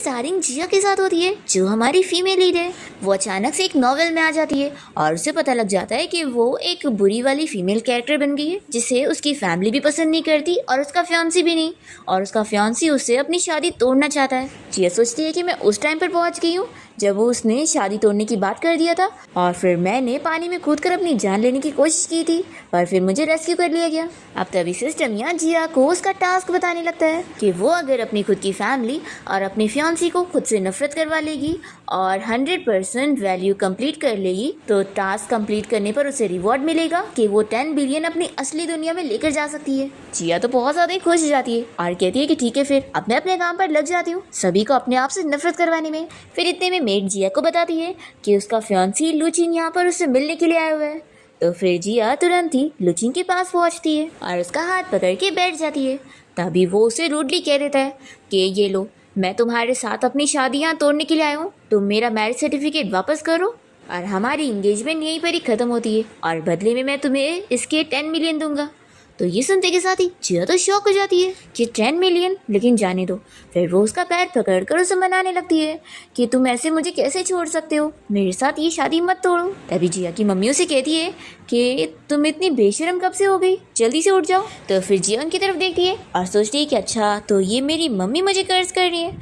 Starring जिया के साथ होती है, जो हमारी फीमेल लीड है। वो अचानक से एक नॉवेल में आ जाती है और उसे पता लग जाता है कि वो एक बुरी वाली फीमेल कैरेक्टर बन गई है, जिसे उसकी फैमिली भी पसंद नहीं करती और उसका फियांसी भी नहीं। और उसका फियांसी उससे अपनी शादी तोड़ना चाहता है। जिया सोचती है कि मैं उस टाइम पर पहुंच गई हूँ जब वो उसने शादी तोड़ने की बात कर दिया था, और फिर मैंने पानी में कूदकर अपनी जान लेने की कोशिश की थी, पर फिर मुझे रेस्क्यू कर लिया गया। अब तभी सिस्टम यहाँ जिया को उसका टास्क बताने लगता है कि वो अगर अपनी खुद की फैमिली और अपनी फियांसी को खुद से नफरत करवा लेगी और 100% वैल्यू कंप्लीट कर लेगी, तो टास्क कंप्लीट करने पर उसे रिवॉर्ड मिलेगा कि वो 10 बिलियन अपनी असली दुनिया में लेकर जा सकती है। जिया तो बहुत ज्यादा खुश हो जाती है और कहती है कि ठीक है, फिर अब मैं अपने काम पर लग जाती हूँ, सभी को अपने आप से नफरत करवाने में। फिर इतने में मेड जिया को बताती है कि उसका फियांसी लुचिन यहाँ पर उससे मिलने के लिए आया हुआ है। तो फिर जिया तुरंत ही लुचिन के पास पहुँचती है और उसका हाथ पकड़ के बैठ जाती है। तभी वो उसे रूडली कह देता है कि ये लो, मैं तुम्हारे साथ अपनी शादी यहाँ तोड़ने के लिए आया हूँ, तुम मेरा मैरिज सर्टिफिकेट वापस करो और हमारी इंगेजमेंट यहीं पर ही ख़त्म होती है, और बदले में मैं तुम्हें इसके 10 मिलियन दूंगा। तो ये सुनते के साथ ही जिया तो शॉक हो जाती है कि 10 मिलियन, लेकिन जाने दो। फिर वो उसका पैर पकड़कर उसे मनाने लगती है कि तुम ऐसे मुझे कैसे छोड़ सकते हो, मेरे साथ ये शादी मत तोड़ो। तभी जिया की मम्मी उसे कहती है कि तुम इतनी बेशरम कब से हो गई, जल्दी से उठ जाओ। तो फिर जिया उनकी तरफ देखती है और सोचती है कि अच्छा, तो ये मेरी मम्मी मुझे कर्ज कर रही है,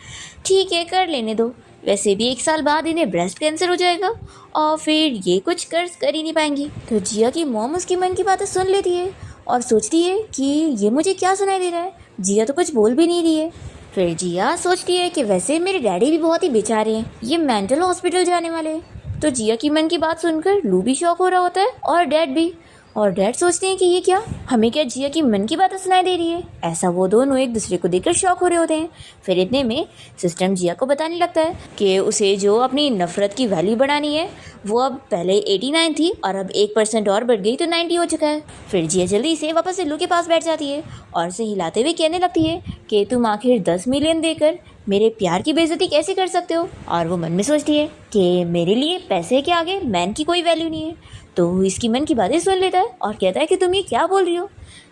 ठीक है कर लेने दो। वैसे भी 1 साल बाद इन्हें ब्रेस्ट कैंसर हो जाएगा और फिर ये कुछ कर्ज कर ही नहीं पाएंगी। तो जिया की मॉम उसकी मन की बातें सुन लेती है और सोचती है कि ये मुझे क्या सुनाई दे रहा है, जिया तो कुछ बोल भी नहीं रही है। फिर जिया सोचती है कि वैसे मेरे डैडी भी बहुत ही बेचारे हैं, ये मेंटल हॉस्पिटल जाने वाले हैं। तो जिया की मन की बात सुनकर लू भी शॉक हो रहा होता है और डैड भी। और डैड सोचते हैं कि ये क्या, हमें क्या जिया की मन की बातें सुनाई दे रही है। ऐसा वो दोनों एक दूसरे को देखकर शॉक हो रहे होते हैं। फिर इतने में सिस्टम जिया को बताने लगता है कि उसे जो अपनी नफरत की वैल्यू बढ़ानी है, वो अब पहले 89 थी और अब 1% और बढ़ गई तो 90 हो चुका है। फिर जिया जल्दी से वापस से लू के पास बैठ जाती है और उसे हिलाते हुए कहने लगती है कि तुम आखिर 10 मिलियन देकर मेरे प्यार की बेइज्जती कैसे कर सकते हो। और वो मन में सोचती है कि मेरे लिए पैसे के आगे मैन की कोई वैल्यू नहीं है। तो वो इसकी मन की बातें सुन लेता है और कहता है कि तुम ये क्या बोल रही हो।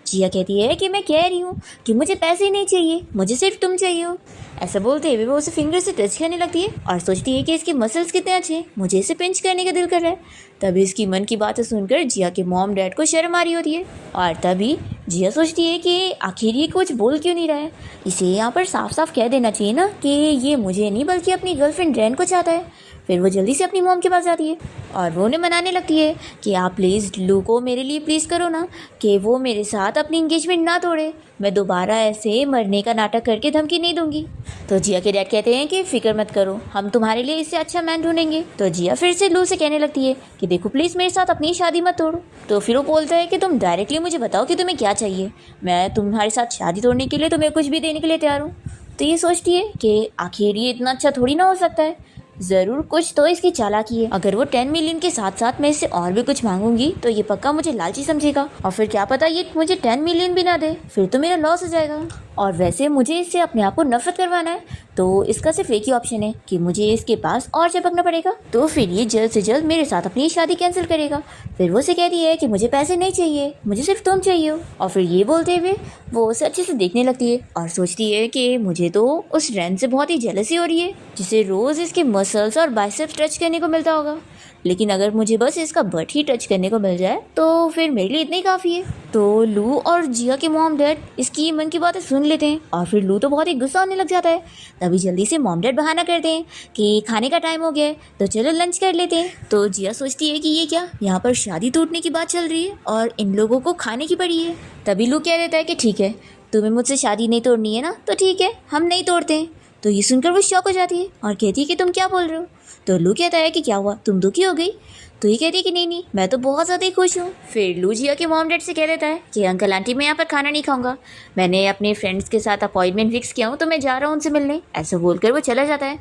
जिया कहती है कि मैं कह रही हूँ कि मुझे पैसे ही नहीं चाहिए, मुझे सिर्फ तुम चाहिए हो। ऐसा बोलते हुए वो उसे फिंगर से टच करने लगती है और सोचती है कि इसके मसल्स कितने अच्छे हैं, मुझे इसे पिंच करने का दिल कर रहा है। तभी इसकी मन की बातें सुनकर जिया के मॉम डैड को शर्म आ रही होती है और तभी जिया सोचती है कि आखिर ये कुछ बोल क्यों नहीं रहा है, इसे यहाँ पर साफ साफ कह देना चाहिए ना कि ये मुझे नहीं बल्कि अपनी गर्लफ्रेंड रैन को चाहता है। फिर वो जल्दी से अपनी मॉम के पास जाती है और वो उन्हें मनाने लगती है कि आप प्लीज़ लू को मेरे लिए प्लीज़ करो ना, कि वो मेरे साथ अपनी इंगेजमेंट ना तोड़े, मैं दोबारा ऐसे मरने का नाटक करके धमकी नहीं दूंगी। तो जिया के डैड कहते हैं कि फिक्र मत करो, हम तुम्हारे लिए इससे अच्छा मैन ढूंढेंगे। तो जिया फिर से लू से कहने लगती है कि देखो प्लीज़ मेरे साथ अपनी शादी मत तोड़ो। तो फिर वो बोलता है कि तुम डायरेक्टली मुझे बताओ कि तुम्हें क्या चाहिए, मैं तुम्हारे साथ शादी तोड़ने के लिए तुम्हें कुछ भी देने के लिए तैयार हूँ। तो ये सोचती है कि आखिर ये इतना अच्छा थोड़ी ना हो सकता है, ज़रूर कुछ तो इसकी चालाकी है। अगर वो 10 मिलियन के साथ साथ मैं इससे और भी कुछ मांगूंगी तो ये पक्का मुझे लालची समझेगा, और फिर क्या पता ये मुझे 10 मिलियन भी ना दे, फिर तो मेरा लॉस हो जाएगा। और वैसे मुझे इससे अपने आप को नफरत करवाना है, तो इसका सिर्फ एक ही ऑप्शन है कि मुझे इसके पास और चिपकना पड़ेगा। तो फिर ये जल्द से जल्द मेरे साथ अपनी शादी कैंसिल करेगा। फिर वो उसे कहती है कि मुझे पैसे नहीं चाहिए, मुझे सिर्फ तुम चाहिए हो। और फिर ये बोलते हुए वो उसे अच्छे से देखने लगती है और सोचती है कि मुझे तो उस रैन से बहुत ही जेलसी हो रही है, जिसे रोज़ इसके मसल्स और बाइसेप्स टच करने को मिलता होगा, लेकिन अगर मुझे बस इसका बट ही टच करने को मिल जाए तो फिर मेरे लिए इतना ही काफ़ी है। तो लू और जिया के मॉम डैड इसकी मन की बातें सुन लेते हैं और फिर लू तो बहुत ही गुस्सा होने लग जाता है। तभी जल्दी से मॉम डैड बहाना करते हैं कि खाने का टाइम हो गया है, तो चलो लंच कर लेते हैं। तो जिया सोचती है कि ये क्या, यहाँ पर शादी टूटने की बात चल रही है और इन लोगों को खाने की पड़ी है। तभी लू कह देता है कि ठीक है, तुम्हें मुझसे शादी नहीं तोड़नी है ना, तो ठीक है, हम नहीं तोड़ते हैं। तो ये सुनकर वो शॉक हो जाती है और कहती है कि तुम क्या बोल रहे हो। तो लू कहता है कि क्या हुआ, तुम दुखी हो गई। तो ये कहती है कि नहीं नहीं, मैं तो बहुत ज़्यादा ही खुश हूँ। फिर लू जिया के मॉम डैड से कह देता है कि अंकल आंटी मैं यहाँ पर खाना नहीं खाऊंगा, मैंने अपने फ्रेंड्स के साथ अपॉइंटमेंट फिक्स किया हूँ, तो मैं जा रहा हूँ उनसे मिलने। ऐसा बोलकर वो चला जाता है।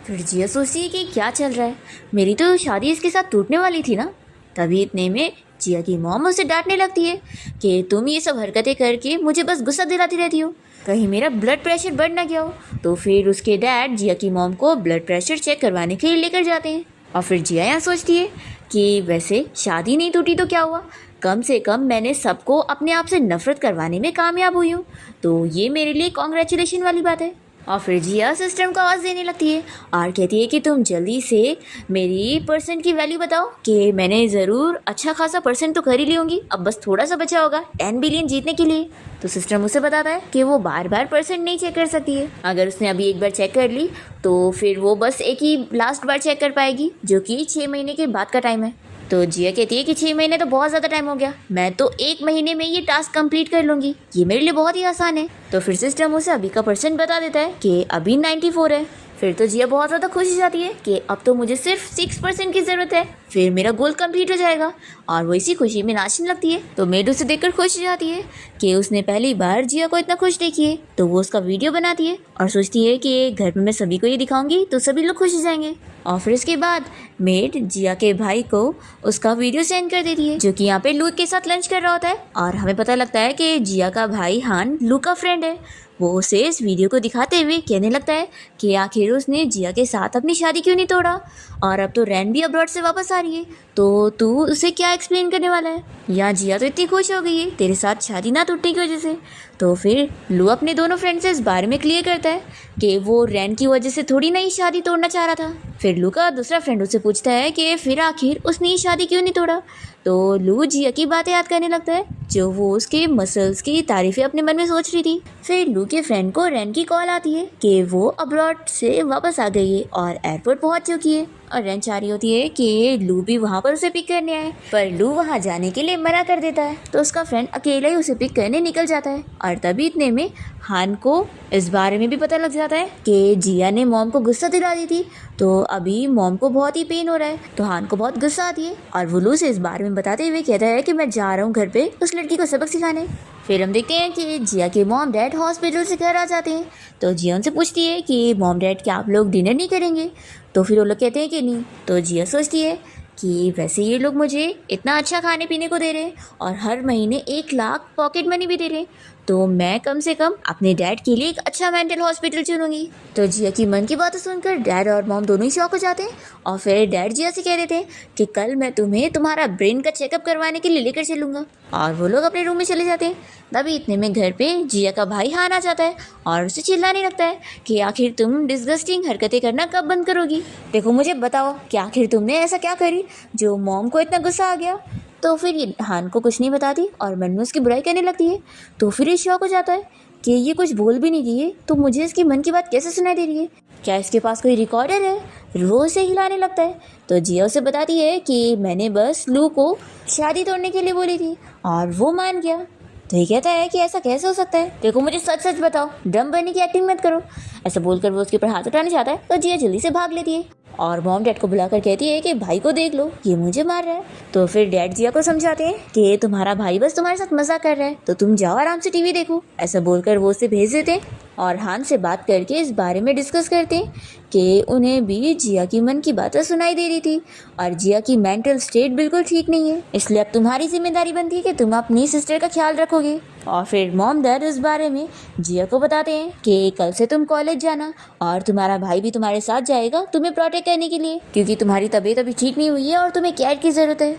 फिर जिया सोचती है कि क्या चल रहा है, मेरी तो शादी इसके साथ टूटने वाली थी ना। तभी इतने में जिया की मॉम उसे डांटने लगती है कि तुम ये सब हरकतें करके मुझे बस गुस्सा दिलाती रहती हो, कहीं मेरा ब्लड प्रेशर बढ़ ना गया हो। तो फिर उसके डैड जिया की मॉम को ब्लड प्रेशर चेक करवाने के लिए लेकर जाते हैं। और फिर जिया यहाँ सोचती है कि वैसे शादी नहीं टूटी तो क्या हुआ, कम से कम मैंने सबको अपने आप से नफरत करवाने में कामयाब हुई हूँ, तो ये मेरे लिए कॉन्ग्रेचुलेशन वाली बात है। और फिर जिया सिस्टम को आवाज़ देने लगती है और कहती है कि तुम जल्दी से मेरी परसेंट की वैल्यू बताओ कि मैंने ज़रूर अच्छा खासा परसेंट तो कर ही ली होंगी, अब बस थोड़ा सा बचा होगा 10 बिलियन जीतने के लिए। तो सिस्टम उसे बताता है कि वो बार बार परसेंट नहीं चेक कर सकती है, अगर उसने अभी एक बार चेक कर ली तो फिर वो बस एक ही लास्ट बार चेक कर पाएगी, जो कि 6 महीने के बाद का टाइम है। तो जिया कहती है कि 6 महीने तो बहुत ज़्यादा टाइम हो गया, मैं तो 1 महीने में ये टास्क कंप्लीट कर लूँगी, ये मेरे लिए बहुत ही आसान है। तो फिर सिस्टम उसे अभी का परसेंट बता देता है कि अभी 94 है। फिर तो जिया बहुत ज़्यादा खुश हो जाती है कि अब तो मुझे सिर्फ 6% की ज़रूरत है, फिर मेरा गोल कंप्लीट हो जाएगा, और वो इसी खुशी में नाचने लगती है। तो मेड उसे देखकर खुश हो जाती है कि उसने पहली बार जिया को इतना खुश देखी है। तो वो उसका वीडियो बनाती है और सोचती है कि घर में मैं सभी को ये दिखाऊंगी तो सभी लोग खुश हो जाएंगे। और फिर इसके बाद मेड जिया के भाई को उसका वीडियो सेंड कर देती है, जो कि यहाँ पे लूक के साथ लंच कर रहा होता है, और हमें पता लगता है कि जिया का भाई हान लूक का फ्रेंड है। वो उसे इस वीडियो को दिखाते हुए कहने लगता है कि आखिर उसने जिया के साथ अपनी शादी क्यों नहीं तोड़ा, और अब तो रैन भी अब्रॉड से वापस आ रही है, तो तू उसे क्या एक्सप्लेन करने वाला है। या जिया तो इतनी खुश हो गई है तेरे साथ शादी ना टूटने की वजह से। तो फिर लू अपने दोनों फ्रेंड से इस बारे में क्लियर करता है कि वो रैन की वजह से थोड़ी नई शादी तोड़ना चाह रहा था। फिर लू का दूसरा फ्रेंड उससे पूछता है कि फिर आखिर उसने ये शादी क्यों नहीं तोड़ा। तो लू जिया की बातें याद करने लगता है, जो वो उसके मसल्स की तारीफें अपने मन में सोच रही थी। फिर लू के फ्रेंड को रैन की कॉल आती है कि वो अब्रॉड से वापस आ गई है और एयरपोर्ट पहुंच चुकी है, और रैन चाह रही होती है कि लू भी वहाँ पर उसे पिक करने आए, पर लू वहाँ जाने के लिए मना कर देता है। तो उसका फ्रेंड अकेला ही उसे पिक करने निकल जाता है, और तभी इतने में हान को इस बारे में भी पता लग जाता है कि जिया ने मॉम को गुस्सा दिला दी थी, तो अभी मॉम को बहुत ही पेन हो रहा है। तो हान को बहुत गुस्सा आती है और वो लू से इस बारे में बताते हुए कहता है कि मैं जा रहा हूँ घर पे उस लड़की को सबक सिखाने। फिर हम देखते हैं कि जिया के मॉम डैड हॉस्पिटल से घर आ जाते हैं। तो जिया उनसे पूछती है कि मॉम डैड क्या आप लोग डिनर नहीं करेंगे। तो फिर वो लोग कहते हैं कि नहीं। तो जिया सोचती है कि वैसे ये लोग मुझे इतना अच्छा खाने पीने को दे रहे हैं और हर महीने 1 लाख पॉकेट मनी भी दे रहे हैं, तो मैं कम से कम अपने डैड के लिए एक अच्छा मेंटल हॉस्पिटल चुनूंगी। तो जिया की मन की बातें सुनकर डैड और मॉम दोनों ही शॉक हो जाते हैं, और फिर डैड जिया से कह देते हैं कि कल मैं तुम्हें तुम्हारा ब्रेन का चेकअप करवाने के लिए लेकर चलूँगा, और वो लोग अपने रूम में चले जाते हैं। तभी इतने में घर पे जिया का भाई हान आ जाता है और उसे चिल्लाने लगता है कि आखिर तुम डिस्गस्टिंग हरकतें करना कब बंद करोगी। देखो मुझे बताओ कि आखिर तुमने ऐसा क्या करी जो मॉम को इतना गुस्सा आ गया। तो फिर ये हान को कुछ नहीं बताती और मन में उसकी बुराई करने लगती है। तो फिर ये शौक हो जाता है कि ये कुछ बोल भी नहीं रही है, तो मुझे इसकी मन की बात कैसे सुनाई दे रही है, क्या इसके पास कोई रिकॉर्डर है। फिर वो उसे हिलाने लगता है। तो जिया उसे बताती है कि मैंने बस लू को शादी तोड़ने के लिए बोली थी और वो मान गया। तो ये कहता है कि ऐसा कैसे हो सकता है, देखो मुझे सच सच बताओ, डम बनने की एक्टिंग मत करो। ऐसा बोलकर वो उसके ऊपर हाथ उठाने चाहता है, तो जिया जल्दी से भाग लेती है और मॉम डैड को बुलाकर कहती है कि भाई को देख लो, ये मुझे मार रहा है। तो फिर डैड जिया को समझाते हैं कि तुम्हारा भाई बस तुम्हारे साथ मजाक कर रहा है, तो तुम जाओ आराम से टीवी देखो। ऐसा बोलकर वो उसे भेज देते हैं और हान से बात करके इस बारे में डिस्कस करते हैं कि उन्हें भी जिया की मन की बातें सुनाई दे रही थी और जिया की मेंटल स्टेट बिल्कुल ठीक नहीं है, इसलिए अब तुम्हारी जिम्मेदारी बनती है कि तुम अपनी सिस्टर का ख्याल रखोगे। और फिर मॉम डैड इस बारे में जिया को बताते हैं कि कल से तुम कॉलेज जाना और तुम्हारा भाई भी तुम्हारे साथ जाएगा तुम्हें प्रोटेक्ट करने के लिए, क्योंकि तुम्हारी तबीयत अभी ठीक नहीं हुई है और तुम्हें केयर की ज़रूरत है।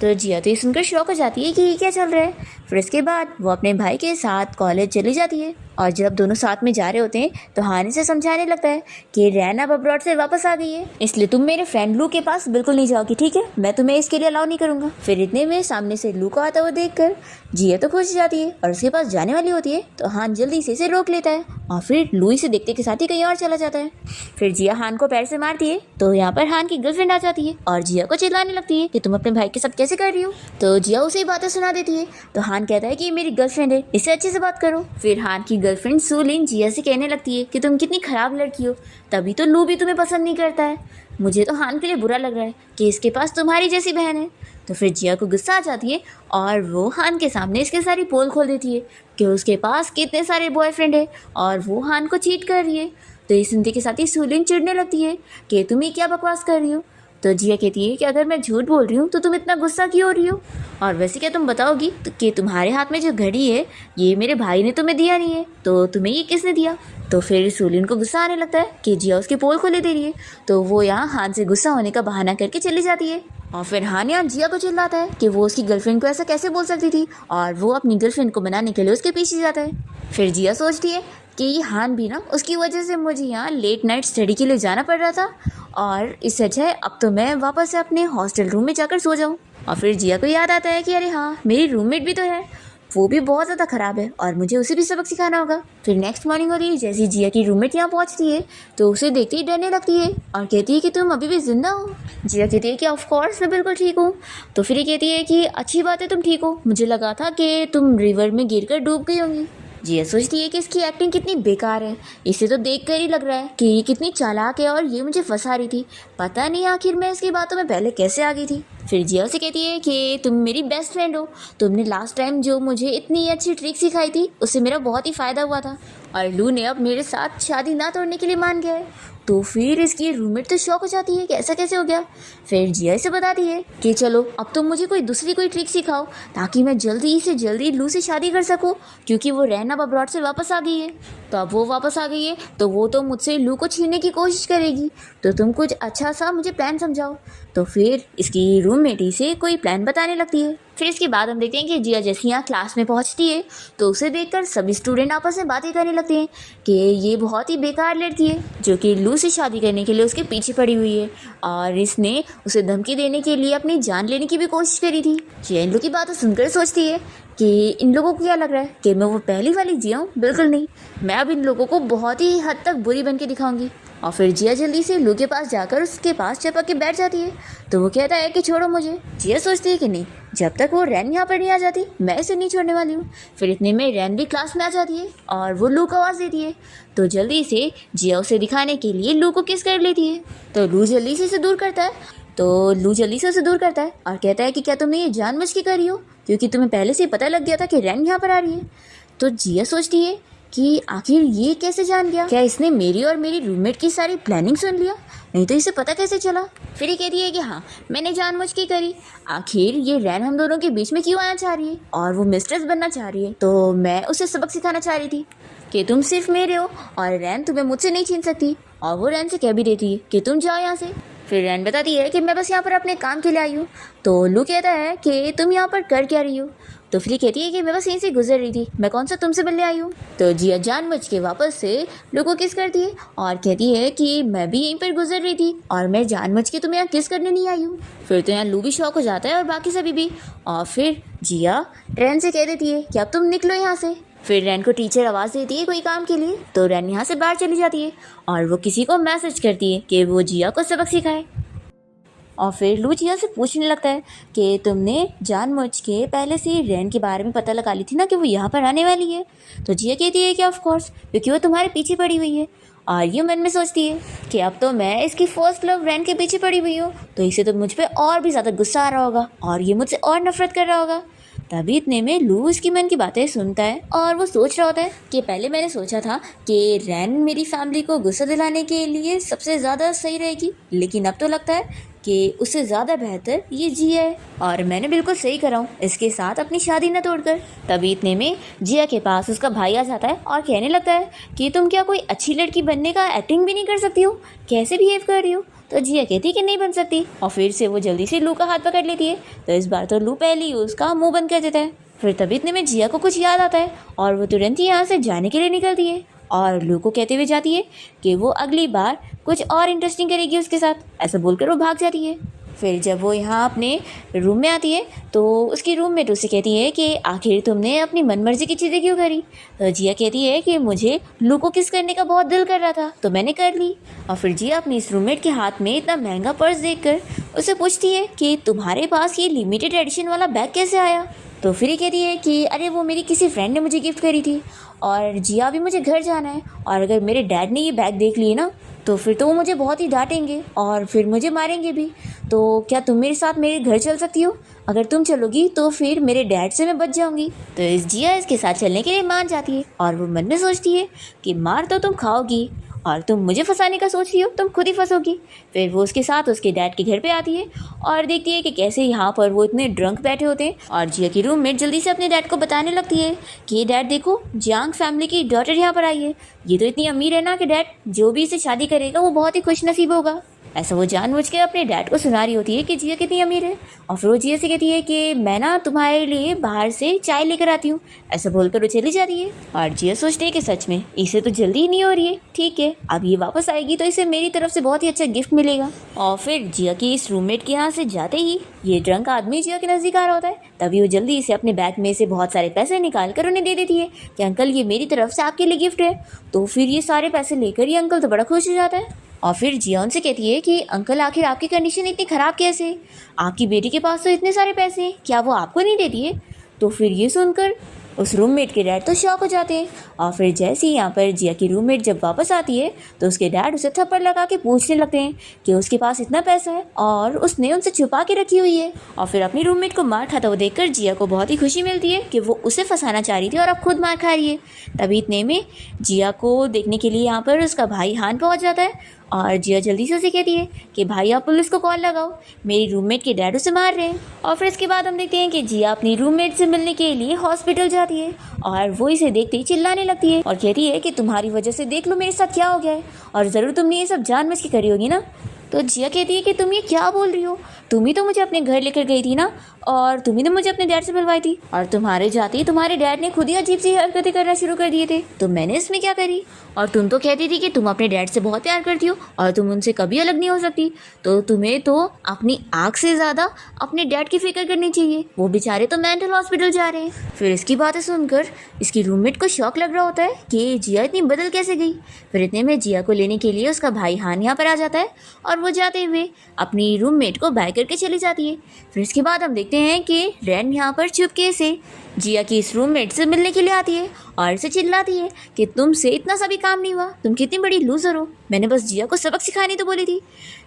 तो जिया तो ये सुनकर शौक हो जाती है कि ये क्या चल रहा है। फिर इसके बाद वो अपने भाई के साथ कॉलेज चली जाती है और जब दोनों साथ में जा रहे होते हैं तो हानि से समझाने लगता है कि रैन अब अब्रॉड से वापस आ गई है, इसलिए तुम मेरे फ्रेंड लू के पास बिल्कुल नहीं जाओगी, ठीक है, मैं तुम्हें इसके लिए अलाउ नहीं करूंगा। फिर इतने में सामने से लू को आता हुआ देखकर जिया तो खुश हो जाती है और उसके पास जाने वाली होती है, तो हान जल्दी से इसे रोक लेता है और फिर लू से देखते के साथ ही कहीं और चला जाता है। फिर जिया हान को पैर से मारती है, तो यहाँ पर हान की गर्लफ्रेंड आ जाती है और जिया को चिल्लाने लगती है कि तुम अपने भाई के साथ कैसे कर रही हो। तो जिया उसे ही बातें सुना देती है। तो हान कहता है कि मेरी गर्लफ्रेंड है, इससे अच्छे से बात करो। फिर हान की गर्लफ्रेंड सुलिन जिया से कहने लगती है कि तुम कितनी खराब लड़की हो, तभी तो लू भी तुम्हें पसंद नहीं करता है। मुझे तो हान के लिए बुरा लग रहा है कि इसके पास तुम्हारी जैसी बहन है। तो फिर जिया को गुस्सा आ जाती है और वो हान के सामने इसके सारी पोल खोल देती है कि उसके पास कितने सारे बॉयफ्रेंड है और वो हान को चीट कर रही है। तो ये सुनते के साथ ही सुलिन चिढ़ने लगती है कि तुम ये क्या बकवास कर रही हो। तो जिया कहती है कि अगर मैं झूठ बोल रही हूँ तो तुम इतना गुस्सा क्यों हो रही हो, और वैसे क्या तुम बताओगी कि तुम्हारे हाथ में जो घड़ी है ये मेरे भाई ने तुम्हें दिया नहीं है, तो तुम्हें ये किसने दिया। तो फिर सुलिन को गुस्सा आने लगता है कि जिया उसकी पोल खोले दे रही है, तो वो यहाँ हान से गुस्सा होने का बहाना करके चली जाती है। और फिर हान यहाँ जिया को चिल्लाता है कि वो उसकी गर्लफ्रेंड को ऐसा कैसे बोल सकती थी, और वो अपनी गर्लफ्रेंड को बनाने के लिए उसके पीछे जाता है। फिर जिया सोचती है कि ये हान भी ना उसकी वजह से मुझे यहाँ लेट नाइट स्टडी के लिए जाना पड़ रहा था, और इससे अच्छा है अब तो मैं वापस से अपने हॉस्टल रूम में जाकर सो जाऊँ। और फिर जिया को याद आता है कि अरे हाँ, मेरी रूममेट भी तो है, वो भी बहुत ज़्यादा ख़राब है और मुझे उसे भी सबक सिखाना होगा। फिर नेक्स्ट मॉर्निंग होती है, जैसी जिया की रूममेट यहाँ पहुँचती है तो उसे देखते ही डरने लगती है और कहती है कि तुम अभी भी जिंदा हो। जिया कहती है कि ऑफ कोर्स मैं बिल्कुल ठीक हूँ। तो फिर ये कहती है कि अच्छी बात है तुम ठीक हो, मुझे लगा था कि तुम रिवर में गिरकर डूब गई होंगी। जिया सोचती है कि इसकी एक्टिंग कितनी बेकार है, इसे तो देखकर ही लग रहा है कि ये कितनी चालाक है और ये मुझे फंसा रही थी, पता नहीं आखिर मैं इसकी बातों में पहले कैसे आ गई थी। फिर जिया से कहती है कि तुम मेरी बेस्ट फ्रेंड हो, तुमने लास्ट टाइम जो मुझे इतनी अच्छी ट्रिक सिखाई थी उससे मेरा बहुत ही फ़ायदा हुआ था, और लू ने अब मेरे साथ शादी ना तोड़ने के लिए मान गया है। तो फिर इसकी रूममेट तो शॉक हो जाती है कि ऐसा कैसे हो गया। फिर जिया इसे बताती है कि चलो अब तुम मुझे कोई ट्रिक सिखाओ ताकि मैं जल्दी से जल्दी लू से शादी कर सकूं, क्योंकि वो रहना अब्रॉड से वापस आ गई है। तो अब वो वापस आ गई है तो वो तो मुझसे लू को छीनने की कोशिश करेगी, तो तुम कुछ अच्छा सा मुझे प्लान समझाओ। तो फिर इसकी रूममेट इसे कोई प्लान बताने लगती है। फिर इसके बाद हम देखते हैं कि जिया जैसे यहाँ क्लास में पहुँचती है तो उसे देखकर सभी स्टूडेंट आपस में बातें करने लगते हैं कि ये बहुत ही बेकार लड़की है जो कि लू से शादी करने के लिए उसके पीछे पड़ी हुई है, और इसने उसे धमकी देने के लिए अपनी जान लेने की भी कोशिश करी थी। जिया इन लोगों की बातें सुनकर सोचती है कि इन लोगों को क्या लग रहा है कि मैं वो पहली वाली जिया हूँ, बिल्कुल नहीं, मैं अब इन लोगों को बहुत ही हद तक बुरी बन के दिखाऊंगी। और फिर जिया जल्दी से लू के पास जाकर उसके पास चपक के बैठ जाती है, तो वो कहता है कि छोड़ो मुझे। जिया सोचती है कि नहीं, जब तक वो रैन यहाँ पर नहीं आ जाती मैं इसे नहीं छोड़ने वाली हूँ। फिर इतने में रैन भी क्लास में आ जाती है और वो लू को आवाज़ देती है, तो जल्दी से जिया उसे दिखाने के लिए लू को किस कर लेती है। तो लू जल्दी से उसे दूर करता है और कहता है कि क्या तुमने ये जानबूझ के करी हो, क्योंकि तुम्हें पहले से ही पता लग गया था कि रैन यहाँ पर आ रही है। तो जिया सोचती है कि आखिर ये कैसे जान गया, क्या इसने मेरी और मेरी रूममेट की सारी प्लानिंग सुन लिया, नहीं तो इसे पता कैसे चला। फिर ये कहती है कि हाँ मैंने जानबूझ के करी, आखिर ये रैन हम दोनों के बीच में क्यों आना चाह रही है और वो मिस्ट्रेस बनना चाह रही है, तो मैं उसे सबक सिखाना चाह रही थी कि तुम सिर्फ मेरे हो और रैन तुम्हें मुझसे नहीं छीन सकती। और वो रैन से कह भी देती है कि तुम जाओ यहाँ से। फिर रैन बताती है कि मैं बस यहाँ पर अपने काम के लिए आई हूँ। तो लू कहता है कि तुम यहाँ पर कर क्या रही हो। तो फिर कहती है कि मैं बस यहीं से गुजर रही थी, मैं कौन सा तुमसे मिलने आई हूँ। तो जिया जानबूझ के वापस से लू को किस करती है और कहती है कि मैं भी यहीं पर गुजर रही थी और मैं जानबूझ के तुम्हें यहाँ किस करने नहीं आई हूँ। फिर तो यहाँ लू भी शॉक हो जाता है और बाकी सभी भी, और फिर जिया रैन से कह देती है कि अब तुम निकलो यहाँ से। फिर रैन को टीचर आवाज़ देती है कोई काम के लिए, तो रैन यहाँ से बाहर चली जाती है और वो किसी को मैसेज करती है कि वो जिया को सबक सिखाए। और फिर लू जिया से पूछने लगता है कि तुमने जानबूझ के पहले से रैन के बारे में पता लगा ली थी ना कि वो यहाँ पर आने वाली है। तो जिया कहती है कि ऑफ कोर्स, क्योंकि वो तुम्हारे पीछे पड़ी हुई है। और ये मन में सोचती है कि अब तो मैं इसकी फर्स्ट लव रैन के पीछे पड़ी हुई हूँ, तो इसे तो मुझ पर और भी ज़्यादा गुस्सा आ रहा होगा और ये मुझसे और नफरत कर रहा होगा। तभी इतने में लू उसकी मन की बातें सुनता है और वो सोच रहा होता है कि पहले मैंने सोचा था कि रैन मेरी फैमिली को गुस्सा दिलाने के लिए सबसे ज़्यादा सही रहेगी, लेकिन अब तो लगता है कि उससे ज़्यादा बेहतर ये जिया है और मैंने बिल्कुल सही करा हूँ इसके साथ अपनी शादी न तोड़कर। तभी इतने में जिया के पास उसका भाई आ जाता है और कहने लगता है कि तुम क्या कोई अच्छी लड़की बनने का एक्टिंग भी नहीं कर सकती हो, कैसे बिहेव कर रही हो। तो जिया कहती है कि नहीं बन सकती और फिर से वो जल्दी से लू का हाथ पकड़ लेती है। तो इस बार तो लू पहले ही उसका मुंह बंद कर देता है। फिर तभी इतने में जिया को कुछ याद आता है और वो तुरंत ही यहाँ से जाने के लिए निकलती है और लू को कहते हुए जाती है कि वो अगली बार कुछ और इंटरेस्टिंग करेगी उसके साथ, ऐसा बोलकर वो भाग जाती है। फिर जब वो यहाँ अपने रूम में आती है तो उसकी रूममेट उससे कहती है कि आखिर तुमने अपनी मनमर्जी की चीज़ें क्यों करी। तो जिया कहती है कि मुझे लू को किस करने का बहुत दिल कर रहा था तो मैंने कर ली। और फिर जिया अपनी इस रूममेट के हाथ में इतना महंगा पर्स देखकर उससे पूछती है कि तुम्हारे पास ये लिमिटेड एडिशन वाला बैग कैसे आया। तो फिर ये कहती है कि अरे वो मेरी किसी फ्रेंड ने मुझे गिफ्ट करी थी और जिया भी मुझे घर जाना है और अगर मेरे डैड ने ये बैग देख लिए ना तो फिर तो वो मुझे बहुत ही डांटेंगे और फिर मुझे मारेंगे भी। तो क्या तुम मेरे साथ मेरे घर चल सकती हो, अगर तुम चलोगी तो फिर मेरे डैड से मैं बच जाऊंगी। तो इस जिया इसके साथ चलने के लिए मान जाती है और वो मन में सोचती है कि मार तो तुम खाओगी और तुम मुझे फंसाने का सोच रही हो, तुम खुद ही फंसोगी। फिर वो उसके साथ उसके डैड के घर पे आती है और देखती है कि कैसे यहाँ पर वो इतने ड्रंक बैठे होते हैं और जिया की रूममेट जल्दी से अपने डैड को बताने लगती है कि ये डैड देखो जियांग फैमिली की डॉटर यहाँ पर आई है, ये तो इतनी अमीर है ना कि डैड जो भी इसे शादी करेगा वो बहुत ही खुश नसीब होगा। ऐसा वो जानबूझ के अपने डैड को सुना रही होती है कि जिया कितनी अमीर है। और फिर वो जिया से कहती है कि मैं ना तुम्हारे लिए बाहर से चाय लेकर आती हूँ। ऐसा बोलकर वो चली जाती है और जिया सोचती है कि सच में इसे तो जल्दी ही नहीं हो रही है, ठीक है अब ये वापस आएगी तो इसे मेरी तरफ से बहुत ही अच्छा गिफ्ट मिलेगा। और फिर जिया की इस रूममेट के यहाँ से जाते ही ये ड्रंक आदमी जिया के नजदीक आ रहा होता है। तभी वो जल्दी से अपने बैग में से बहुत सारे पैसे निकाल कर उन्हें दे देती है कि अंकल ये मेरी तरफ से आपके लिए गिफ्ट है। तो फिर ये सारे पैसे लेकर ये अंकल तो बड़ा खुश हो जाता है। और फिर जिया उनसे कहती है कि अंकल आखिर आपकी कंडीशन इतनी ख़राब कैसे, आपकी बेटी के पास तो इतने सारे पैसे हैं, क्या वो आपको नहीं देती है। तो फिर ये सुनकर उस रूममेट के डैड तो शॉक हो जाते हैं। और फिर जैसे ही यहाँ पर जिया की रूममेट जब वापस आती है तो उसके डैड उसे थप्पड़ लगा के पूछने लगते हैं कि उसके पास इतना पैसा है और उसने उनसे छुपा के रखी हुई है। और फिर अपनी रूममेट को मार खाता हुआ देखकर जिया को बहुत ही खुशी मिलती है कि वो उसे फंसाना चाह रही थी और अब खुद मार खा रही है। तभी इतने में जिया को देखने के लिए यहाँ पर उसका भाई हान पहुँच जाता है और जिया जल्दी से उसे कहती है कि भाई आप पुलिस को कॉल लगाओ, मेरी रूममेट के डैड उसे मार रहे हैं। और फिर इसके बाद हम देखते हैं कि जिया अपनी रूममेट से मिलने के लिए हॉस्पिटल जाती है और वो इसे देखते ही चिल्लाने लगती है और कहती है कि तुम्हारी वजह से देख लो मेरे साथ क्या हो गया है और ज़रूर तुमने ये सब जानबूझ के करी होगी ना। तो जिया कहती है कि तुम ये क्या बोल रही हो, तुम ही तो मुझे अपने घर लेकर गई थी ना और तुम ही ने मुझे अपने डैड से मिलवाई थी और तुम्हारे जाते ही तुम्हारे डैड ने खुद ही अजीब सी हरकतें करना शुरू कर दिए थे, तो मैंने इसमें क्या करी। और तुम तो कहती थी कि तुम अपने डैड से बहुत प्यार करती हो और तुम उनसे कभी अलग नहीं हो सकती, तो तुम्हें तो अपनी आँख से ज़्यादा अपने डैड की फिक्र करनी चाहिए, वो बेचारे तो मेंटल हॉस्पिटल जा रहे हैं। फिर इसकी बातें सुनकर इसकी रूममेट को शौक लग रहा होता है कि जिया इतनी बदल कैसे गई। फिर इतने में जिया को लेने के लिए उसका भाई हान यहाँ पर आ जाता है और वो जाते हुए अपनी रूममेट को बाय करके चली जाती है। फिर इसके बाद हम देखते हैं कि रैन यहाँ पर चुपके से जिया की इस रूममेट से मिलने के लिए आती है और इसे चिल्लाती है कि तुमसे इतना सा भी काम नहीं हुआ, तुम कितनी बड़ी लूज़र हो, मैंने बस जिया को सबक सिखानी तो बोली थी।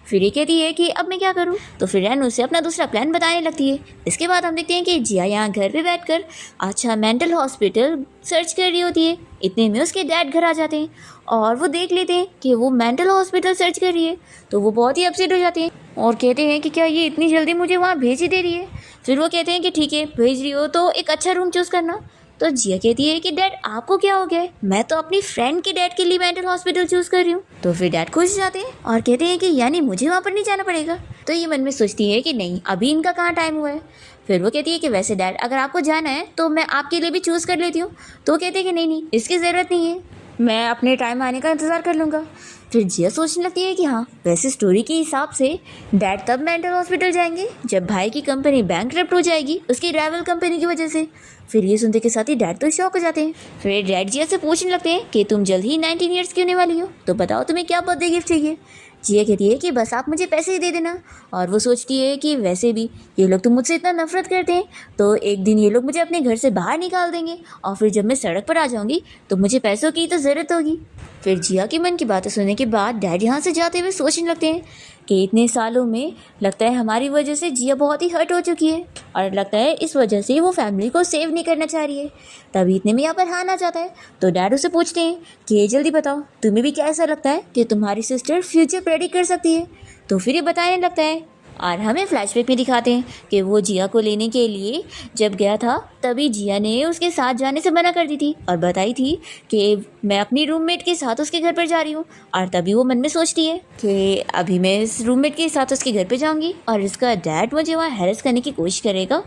फिर ये कहती है कि अब मैं क्या करूं। तो फिर रैन उसे अपना दूसरा प्लान बताने लगती है। इसके बाद हम देखते हैं कि जिया यहाँ घर पे बैठकर अच्छा मेंटल हॉस्पिटल सर्च कर रही होती है। इतने में उसके डैड घर आ जाते हैं और वो देख लेते हैं कि वो मेंटल हॉस्पिटल सर्च कर रही है, तो वो बहुत ही अपसेट हो जाते हैं और कहते हैं कि क्या ये इतनी जल्दी मुझे वहाँ भेज ही दे रही है। फिर वो कहते हैं कि ठीक है भेज रही हो तो एक अच्छा रूम चूज़ करना। तो जिया कहती है कि डैड आपको क्या हो गया है, मैं तो अपनी फ्रेंड के डैड के लिए मेंटल हॉस्पिटल चूज़ कर रही हूँ। तो फिर डैड खुश हो जाते हैं और कहते हैं कि यानी मुझे वहाँ पर नहीं जाना पड़ेगा। तो ये मन में सोचती है कि नहीं अभी इनका कहाँ टाइम हुआ है। फिर वो कहती है कि वैसे डैड अगर आपको जाना है तो मैं आपके लिए भी चूज़ कर लेती हूँ। तो वो कहते हैं कि नहीं नहीं इसकी ज़रूरत नहीं है, मैं अपने टाइम आने का इंतज़ार कर लूँगा। फिर जिया सोचने लगती है कि हाँ वैसे स्टोरी के हिसाब से डैड तब मेंटल हॉस्पिटल जाएंगे जब भाई की कंपनी बैंकरप्ट हो जाएगी उसकी राइवल कंपनी की वजह से। फिर ये सुनते के साथ ही डैड तो शॉक हो जाते हैं। फिर डैड जिया से पूछने लगते हैं कि तुम जल्द ही 19 ईयर्स की होने वाली हो, तो बताओ तुम्हें क्या बर्थडे गिफ्ट चाहिए। जिया कहती है कि बस आप मुझे पैसे ही दे देना। और वो सोचती है कि वैसे भी ये लोग तो मुझसे इतना नफरत करते हैं, तो एक दिन ये लोग मुझे अपने घर से बाहर निकाल देंगे और फिर जब मैं सड़क पर आ जाऊंगी तो मुझे पैसों की तो ज़रूरत होगी। फिर जिया के मन की बातें सुनने के बाद डैड यहाँ से जाते हुए सोचने लगते हैं कि इतने सालों में लगता है हमारी वजह से जिया बहुत ही हर्ट हो चुकी है और लगता है इस वजह से वो फैमिली को सेव नहीं करना चाह रही है। तभी इतने में यहाँ पर हान आ जाता है। तो डैड उसे पूछते हैं कि जल्दी बताओ तुम्हें भी क्या ऐसा लगता है कि तुम्हारी सिस्टर फ्यूचर प्रेडिक्ट कर सकती है। तो फिर ये बताने लगता है और हमें फ्लैशबैक में दिखाते हैं कि वो जिया को लेने के लिए जब गया था तभी जिया ने उसके साथ जाने से मना कर दी थी और बताई थी कि मैं अपनी रूममेट के साथ उसके घर पर जा रही हूँ। और तभी वो मन में सोचती है कि अभी मैं इस रूममेट के साथ उसके घर पे जाऊँगी और इसका डैड मुझे वहाँ हैरेस करने की कोशिश करेगा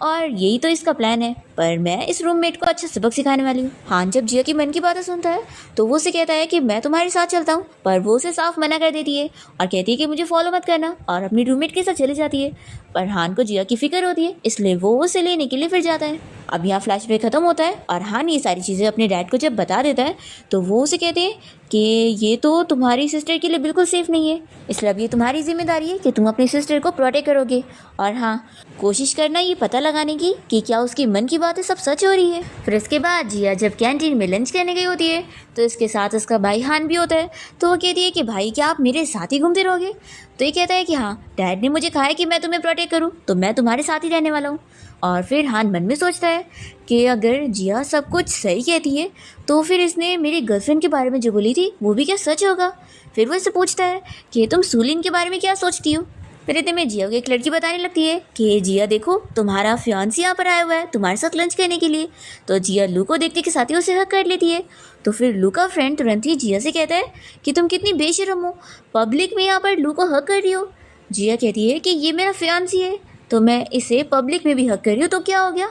और यही तो इसका प्लान है, पर मैं इस रूममेट को अच्छा सबक सिखाने वाली हूँ। हान जब जिया की मन की बातें सुनता है तो वो उसे कहता है कि मैं तुम्हारे साथ चलता हूँ, पर वो उसे साफ मना कर देती है और कहती है कि मुझे फॉलो मत करना और अपनी रूममेट के साथ चली जाती है। पर हान को जिया की फिक्र होती है इसलिए वो उसे लेने के लिए फिर जाता है। अब यहाँ फ्लैशबैक खत्म होता है और हान ये सारी चीज़ें अपने डैड को जब बता देता है तो वो उसे कहते हैं कि ये तो तुम्हारी सिस्टर के लिए बिल्कुल सेफ़ नहीं है, इसलिए अब ये तुम्हारी जिम्मेदारी है कि तुम अपनी सिस्टर को प्रोटेक्ट करोगे और हाँ कोशिश करना ये पता लगाने की कि क्या उसके मन की बातें सब सच हो रही है। फिर इसके बाद जिया जब कैंटीन में लंच करने गई होती है तो इसके साथ उसका भाई हान भी होता है। तो वो कहती है कि भाई क्या आप मेरे साथ ही घूमते रहोगे। तो ये कहता है कि हाँ डैड ने मुझे कहा है कि मैं तुम्हें प्रोटेक्ट करूँ तो मैं तुम्हारे साथ ही रहने वाला हूँ। और फिर हान मन में सोचता है कि अगर जिया सब कुछ सही कहती है तो फिर इसने मेरी गर्लफ्रेंड के बारे में जो बोली थी वो भी क्या सच होगा। फिर वो इससे पूछता है कि तुम सुलिन के बारे में क्या सोचती हो। फिर इतने में जिया को एक लड़की बताने लगती है कि जिया देखो तुम्हारा फियांसी यहाँ पर आया हुआ है तुम्हारे साथ लंच करने के लिए। तो जिया लू को देखते के साथ ही उसे हक कर लेती है। तो फिर लू का फ्रेंड तुरंत ही जिया से कहता है कि तुम कितनी बेशर्म हो, पब्लिक में यहाँ पर लू को हक कर रही हो। जिया कहती है कि ये मेरा फियांसी है तो मैं इसे पब्लिक में भी हक कर रही हूँ तो क्या हो गया,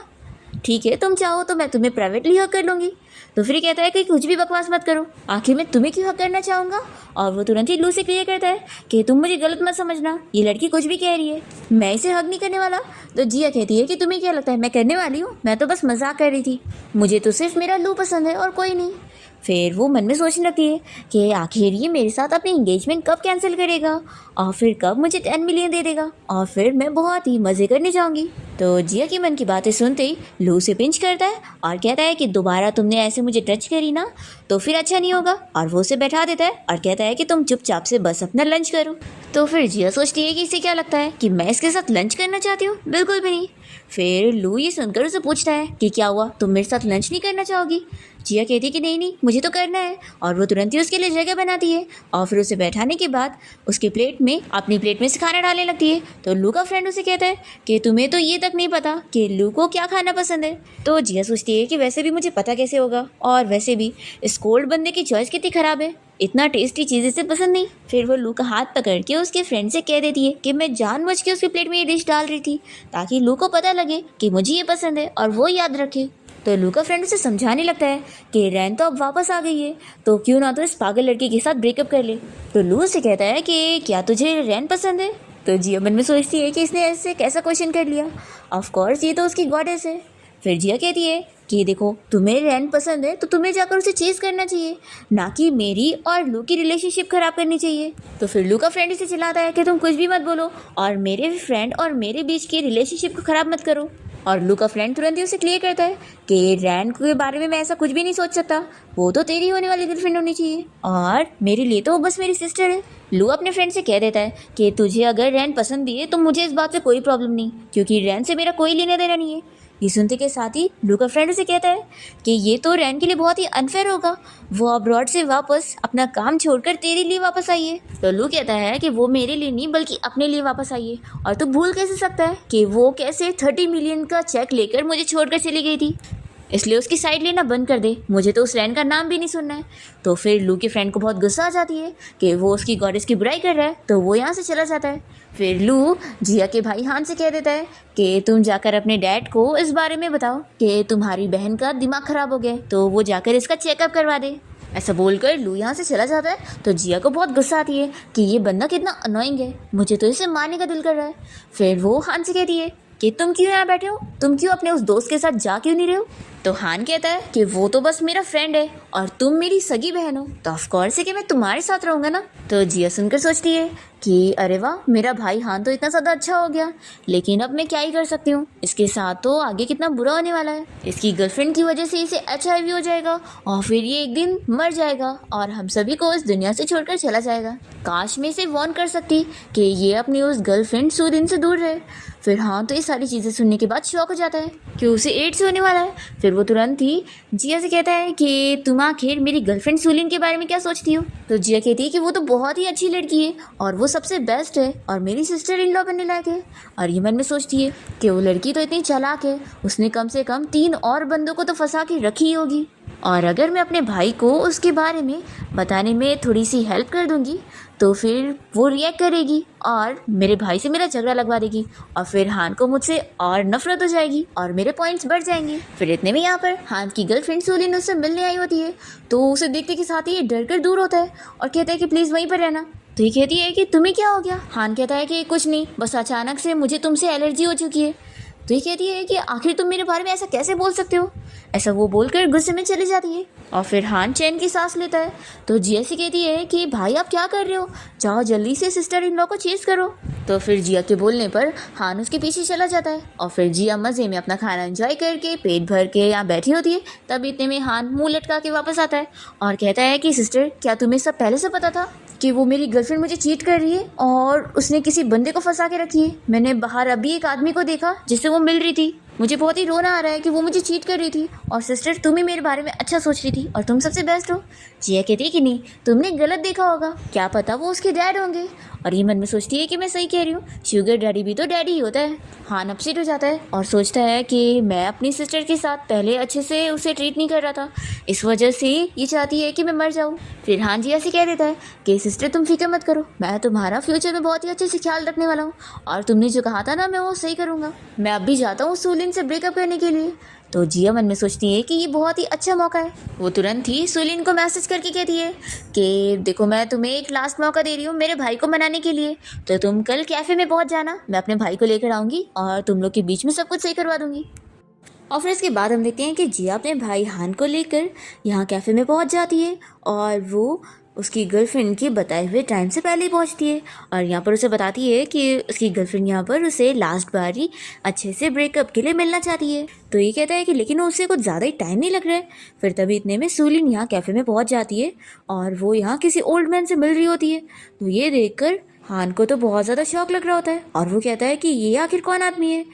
ठीक है तुम चाहो तो मैं तुम्हें प्राइवेटली हक कर लूँगी। तो फिर कहता है कि कुछ भी बकवास मत करो, आखिर मैं तुम्हें क्यों हक करना चाहूँगा। और वो तुरंत ही लू से क्लियर करता है कि तुम मुझे गलत मत समझना, ये लड़की कुछ भी कह रही है, मैं इसे हक नहीं करने वाला। तो जिया कहती है कि तुम्हें क्या लगता है मैं करने वाली हूँ, मैं तो बस मजाक कर रही थी, मुझे तो सिर्फ मेरा लू पसंद है और कोई नहीं। फिर वो मन में सोचने लगती है कि आखिर ये मेरे साथ अपनी इंगेजमेंट कब कैंसिल करेगा और फिर कब मुझे 10 मिलियन दे देगा और फिर मैं बहुत ही मज़े करने जाऊंगी। तो जिया की मन की बातें सुनते ही लू से पिंच करता है और कहता है कि दोबारा तुमने ऐसे मुझे टच करी ना तो फिर अच्छा नहीं होगा। और वो उसे बैठा देता है और कहता है कि तुम चुपचाप से बस अपना लंच करो। तो फिर जिया सोचती है कि इसे क्या लगता है कि मैं इसके साथ लंच करना चाहती हूँ, बिल्कुल भी नहीं। फिर लू ये सुनकर उसे पूछता है कि क्या हुआ, तुम मेरे साथ लंच नहीं करना चाहोगी। जिया कहती है कि नहीं मुझे तो करना है। और वो तुरंत ही उसके लिए जगह बनाती है और फिर उसे बैठाने के बाद उसकी प्लेट में अपनी प्लेट में से खाना डालने लगती है। तो लू का फ्रेंड उसे कहता है कि तुम्हें तो ये तक नहीं पता कि लू को क्या खाना पसंद है। तो जिया सोचती है कि वैसे भी मुझे पता कैसे होगा, और वैसे भी इस कोल्ड बंदे की चॉइस कितनी ख़राब है, इतना टेस्टी चीज़ इसे पसंद नहीं। फिर वो लू का हाथ पकड़ के उसके फ्रेंड से कह देती है कि मैं जानबूझ के उसकी प्लेट में ये डिश डाल रही थी ताकि लू को पता लगे कि मुझे ये पसंद है और वो याद रखे। तो लू का फ्रेंड उसे समझाने लगता है कि रैन तो अब वापस आ गई है तो क्यों ना तो इस पागल लड़के के साथ ब्रेकअप कर ले। तो लू उसे कहता है कि क्या तुझे रैन पसंद है। तो जिया मन में सोचती है कि इसने ऐसे कैसा क्वेश्चन कर लिया, ऑफ कोर्स ये तो उसकी गॉडेस है। फिर जिया कहती है कि देखो तुम्हें रैन पसंद है तो तुम्हें जाकर उसे चेज करना चाहिए, ना कि मेरी और लू की रिलेशनशिप खराब करनी चाहिए। तो फिर लू का फ्रेंड इसे चिल्लाता है कि तुम कुछ भी मत बोलो और मेरे फ्रेंड और मेरे बीच की रिलेशनशिप को खराब मत करो। और लू का फ्रेंड तुरंत ही उसे क्लियर करता है कि रैन के बारे में मैं ऐसा कुछ भी नहीं सोच सकता, वो तो तेरी होने वाली गर्लफ्रेंड होनी चाहिए और मेरे लिए तो वो बस मेरी सिस्टर है। लू अपने फ्रेंड से कह देता है कि तुझे अगर रैन पसंद भी है तो मुझे इस बात से कोई प्रॉब्लम नहीं, क्योंकि रैन से मेरा कोई लेना देना नहीं है। ये सुनते के साथ ही लू का फ्रेंड उसे कहता है कि ये तो रैन के लिए बहुत ही अनफेयर होगा, वो अब्रॉड से वापस अपना काम छोड़कर तेरे लिए वापस आई है। तो लू कहता है कि वो मेरे लिए नहीं बल्कि अपने लिए वापस आई है, और तू भूल कैसे सकता है कि वो कैसे 30 मिलियन का चेक लेकर मुझे छोड़कर चली गई थी, इसलिए उसकी साइड लेना बंद कर दे, मुझे तो उस रैन का नाम भी नहीं सुनना है। तो फिर लू के फ्रेंड को बहुत गुस्सा आ जाती है कि वो उसकी गॉडेस की बुराई कर रहा है, तो वो यहाँ से चला जाता है। फिर लू जिया के भाई हान से कह देता है कि तुम जाकर अपने डैड को इस बारे में बताओ कि तुम्हारी बहन का दिमाग ख़राब हो गया, तो वो जाकर इसका चेकअप करवा दे। ऐसा बोलकर लू यहाँ से चला जाता है। तो जिया को बहुत गुस्सा आती है कि ये बंदा कितना अनोइंग है, मुझे तो इसे मारने का दिल कर रहा है। फिर वो हान से कहती है कि तुम क्यों यहाँ बैठे हो, तुम क्यों अपने उस दोस्त के साथ जा क्यों नहीं रहे हो। तो हान कहता है कि वो तो बस मेरा फ्रेंड है और तुम मेरी सगी बहन हो, तो ऑफ कोर्स है कि मैं तुम्हारे साथ रहूँगा ना। तो जिया सुनकर सोचती है कि अरे वाह, मेरा भाई हान तो इतना ज़्यादा अच्छा हो गया, लेकिन अब मैं क्या ही कर सकती हूँ, इसके साथ तो आगे कितना बुरा होने वाला है। इसकी गर्लफ्रेंड की वजह से इसे HIV हो जाएगा और फिर ये एक दिन मर जाएगा और हम सभी को इस दुनिया से छोड़कर चला जाएगा। काश मैं इसे वार्न कर सकती कि ये अपनी उस गर्लफ्रेंड सूदिन से दूर रहे। फिर हाँ तो ये सारी चीज़ें सुनने के बाद शॉक हो जाता है कि उसे एड्स होने वाला है। फिर वो तुरंत ही जिया से कहता है कि तुम आखिर मेरी गर्लफ्रेंड सूलिन के बारे में क्या सोचती हो। तो जिया कहती है कि वो तो बहुत ही अच्छी लड़की है और वो सबसे बेस्ट है और मेरी सिस्टर इन लॉ बनने लायक है। और ये मन में सोचती है कि वो लड़की तो इतनी चालाक है, उसने कम से कम 3 और बंदों को तो फंसा के रखी ही होगी, और अगर मैं अपने भाई को उसके बारे में बताने में थोड़ी सी हेल्प कर दूंगी तो फिर वो रिएक्ट करेगी और मेरे भाई से मेरा झगड़ा लगवा देगी और फिर हान को मुझसे और नफरत हो जाएगी और मेरे पॉइंट्स बढ़ जाएंगे। फिर इतने में यहाँ पर हान की गर्लफ्रेंड सूलिन उससे मिलने आई होती है, तो उसे देखते के साथ ही ये डर कर दूर होता है और कहता है कि प्लीज़ वहीं पर रहना। तो ये कहती है कि तुम्हें क्या हो गया। हान कहता है कि कुछ नहीं, बस अचानक से मुझे तुमसे एलर्जी हो चुकी है। तो ये कहती है कि आखिर तुम मेरे बारे में ऐसा कैसे बोल सकते हो। ऐसा वो बोलकर गुस्से में चली जाती है और फिर हान चैन की सांस लेता है। तो जिया से कहती है कि भाई आप क्या कर रहे हो, जाओ जल्दी से सिस्टर इन लॉ को चेज करो। तो फिर जिया के बोलने पर हान उसके पीछे चला जाता है और फिर जिया मज़े में अपना खाना एंजॉय करके पेट भर के यहाँ बैठी होती है। तब इतने में हान मुँह लटका के वापस आता है और कहता है कि सिस्टर क्या तुम्हें सब पहले से पता था कि वो मेरी गर्लफ्रेंड मुझे चीट कर रही है और उसने किसी बंदे को फंसा के रखी है। मैंने बाहर अभी एक आदमी को देखा जिससे वो मिल रही थी। मुझे बहुत ही रोना आ रहा है कि वो मुझे चीट कर रही थी और सिस्टर तुम ही मेरे बारे में अच्छा सोच रही थी और तुम सबसे बेस्ट हो। जिया कहती है कि नहीं, तुमने गलत देखा होगा, क्या पता वो उसके डैड होंगे। और ये मन में सोचती है कि मैं सही कह रही हूँ, शुगर डैडी भी तो डैडी ही होता है। हान अपसेट हो जाता है और सोचता है कि मैं अपनी सिस्टर के साथ पहले अच्छे से उसे ट्रीट नहीं कर रहा था, इस वजह से ये चाहती है कि मैं मर जाऊँ। फिर हान जिया से कह देता है कि सिस्टर तुम फिक्र मत करो, मैं तुम्हारा फ्यूचर में बहुत ही अच्छे से ख्याल रखने वाला हूँ और तुमने जो कहा था ना मैं वो सही करूँगा। मैं अब भी जाता हूँ सुलिन से ब्रेकअप करने के लिए। तो जिया मन में सोचती है कि ये बहुत ही अच्छा मौका है। वो तुरंत ही सुलिन को मैसेज करके कहती है कि देखो मैं तुम्हें एक लास्ट मौका दे रही हूँ मेरे भाई को मनाने के लिए, तो तुम कल कैफ़े में पहुँच जाना, मैं अपने भाई को लेकर आऊँगी और तुम लोग के बीच में सब कुछ सही करवा दूँगी। और फिर इसके बाद हम देखते हैं कि जिया अपने भाई हान को लेकर यहाँ कैफ़े में पहुँच जाती है और वो उसकी गर्लफ्रेंड के बताए हुए टाइम से पहले ही पहुँचती है और यहाँ पर उसे बताती है कि उसकी गर्लफ्रेंड यहाँ पर उसे लास्ट बार ही अच्छे से ब्रेकअप के लिए मिलना चाहती है। तो ये कहता है कि लेकिन उसे कुछ ज़्यादा ही टाइम नहीं लग रहा है। फिर तभी इतने में सुलिन यहाँ कैफ़े में पहुँच जाती है और वो यहाँ किसी ओल्ड मैन से मिल रही होती है। तो ये देखकर हान को तो बहुत ज़्यादा शौक लग रहा होता है और वो कहता है कि ये आखिर कौन आदमी है।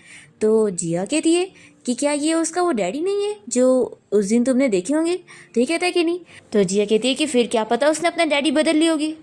तो जिया कहती है कि क्या ये उसका वो डैडी नहीं है जो उस दिन तुमने देखे होंगे। तो ये कहता है कि नहीं। तो जिया कहती है कि फिर क्या पता उसने अपना डैडी बदल ली होगी।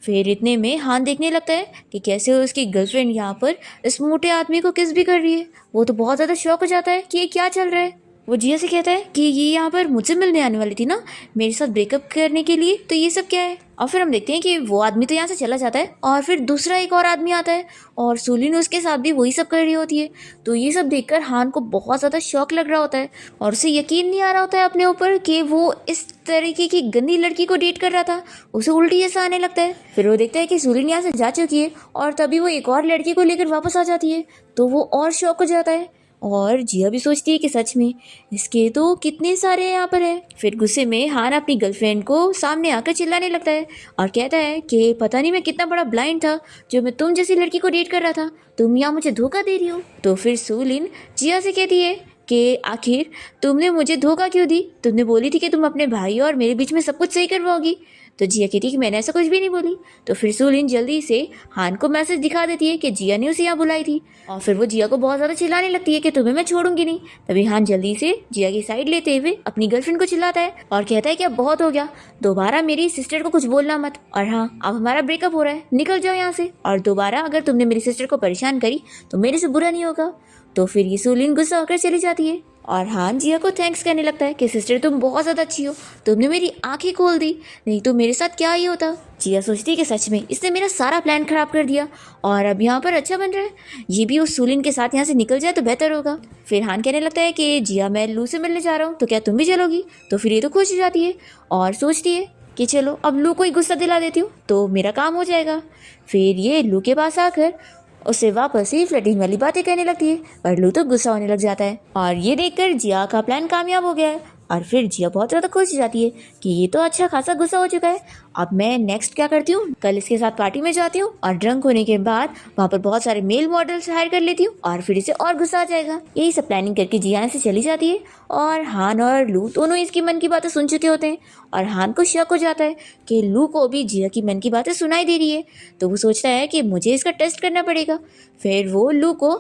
फिर इतने में हान देखने लगता है कि कैसे उसकी गर्लफ्रेंड यहाँ पर इस मोटे आदमी को किस भी कर रही है। वो तो बहुत ज़्यादा शौक हो जाता है कि ये क्या चल रहा है। वो जिया से कहता है कि ये यहाँ पर मुझसे मिलने आने वाली थी ना मेरे साथ ब्रेकअप करने के लिए, तो ये सब क्या है। और फिर हम देखते हैं कि वो आदमी तो यहाँ से चला जाता है और फिर दूसरा एक और आदमी आता है और सुलिन उसके साथ भी वही सब कर रही होती है। तो ये सब देखकर हान को बहुत ज़्यादा शौक लग रहा होता है और उसे यकीन नहीं आ रहा होता है अपने ऊपर कि वो इस तरीके की गंदी लड़की को डेट कर रहा था। उसे उल्टी ऐसा आने लगता है। फिर वो देखता है कि सुलिन यहाँ से जा चुकी है और तभी वो एक और लड़की को लेकर वापस आ जाती है, तो वो और शौक हो जाता है। और जिया भी सोचती है कि सच में इसके तो कितने सारे यहाँ पर है। फिर गुस्से में हान अपनी गर्लफ्रेंड को सामने आकर चिल्लाने लगता है और कहता है कि पता नहीं मैं कितना बड़ा ब्लाइंड था जो मैं तुम जैसी लड़की को डेट कर रहा था, तुम यहाँ मुझे धोखा दे रही हो। तो फिर सुलिन जिया से कहती है कि आखिर तुमने मुझे धोखा क्यों दी, तुमने बोली थी कि तुम अपने भाई और मेरे बीच में सब कुछ सही करवाओगी। तो जिया कहती है कि मैंने ऐसा कुछ भी नहीं बोली। तो फिर सुलिन जल्दी से हान को मैसेज दिखा देती है कि जिया ने उसे यहाँ बुलाई थी और फिर वो जिया को बहुत ज़्यादा चिल्लाने लगती है कि तुम्हें मैं छोड़ूंगी नहीं। तभी हान जल्दी से जिया की साइड लेते हुए अपनी गर्लफ्रेंड को चिल्लाता है और कहता है कि अब बहुत हो गया, दोबारा मेरी सिस्टर को कुछ बोलना मत, और हाँ अब हमारा ब्रेकअप हो रहा है, निकल जाओ यहाँ से, और दोबारा अगर तुमने मेरी सिस्टर को परेशान करी तो मेरे से बुरा नहीं होगा। तो फिर ये सुलिन गुस्सा होकर चली जाती है और हान जिया को थैंक्स करने लगता है कि सिस्टर तुम बहुत ज़्यादा अच्छी हो, तुमने मेरी आंखें खोल दी, नहीं तो मेरे साथ क्या ही होता। जिया सोचती है कि सच में इसने मेरा सारा प्लान खराब कर दिया और अब यहाँ पर अच्छा बन रहा है, ये भी उस सुलिन के साथ यहाँ से निकल जाए तो बेहतर होगा। फिर हान कहने लगता है कि जिया मैं लू से मिलने जा रहा हूँ, तो क्या तुम भी चलोगी। तो फिर ये तो खुश हो जाती है और सोचती है कि चलो अब लू को ही गुस्सा दिला देती हूँ तो मेरा काम हो जाएगा। फिर ये लू के पास आकर उससे वापस ही फ्लर्टिंग वाली बातें कहने लगती है, पर लू तो गुस्सा होने लग जाता है और ये देखकर जिया का प्लान कामयाब हो गया है। और फिर जिया बहुत ज़्यादा खुश हो जाती है कि ये तो अच्छा खासा गुस्सा हो चुका है, अब मैं नेक्स्ट क्या करती हूँ, कल इसके साथ पार्टी में जाती हूँ और ड्रंक होने के बाद वहाँ पर बहुत सारे मेल मॉडल्स हायर कर लेती हूँ और फिर इसे और गुस्सा आ जाएगा। यही सब प्लानिंग करके जिया यहाँ से चली जाती है और हान और लू दोनों इसकी मन की बातें सुन चुके होते हैं और हान को शक हो जाता है कि लू को भी जिया की मन की बातें सुनाई दे रही है। तो वो सोचता है कि मुझे इसका टेस्ट करना पड़ेगा। फिर वो लू को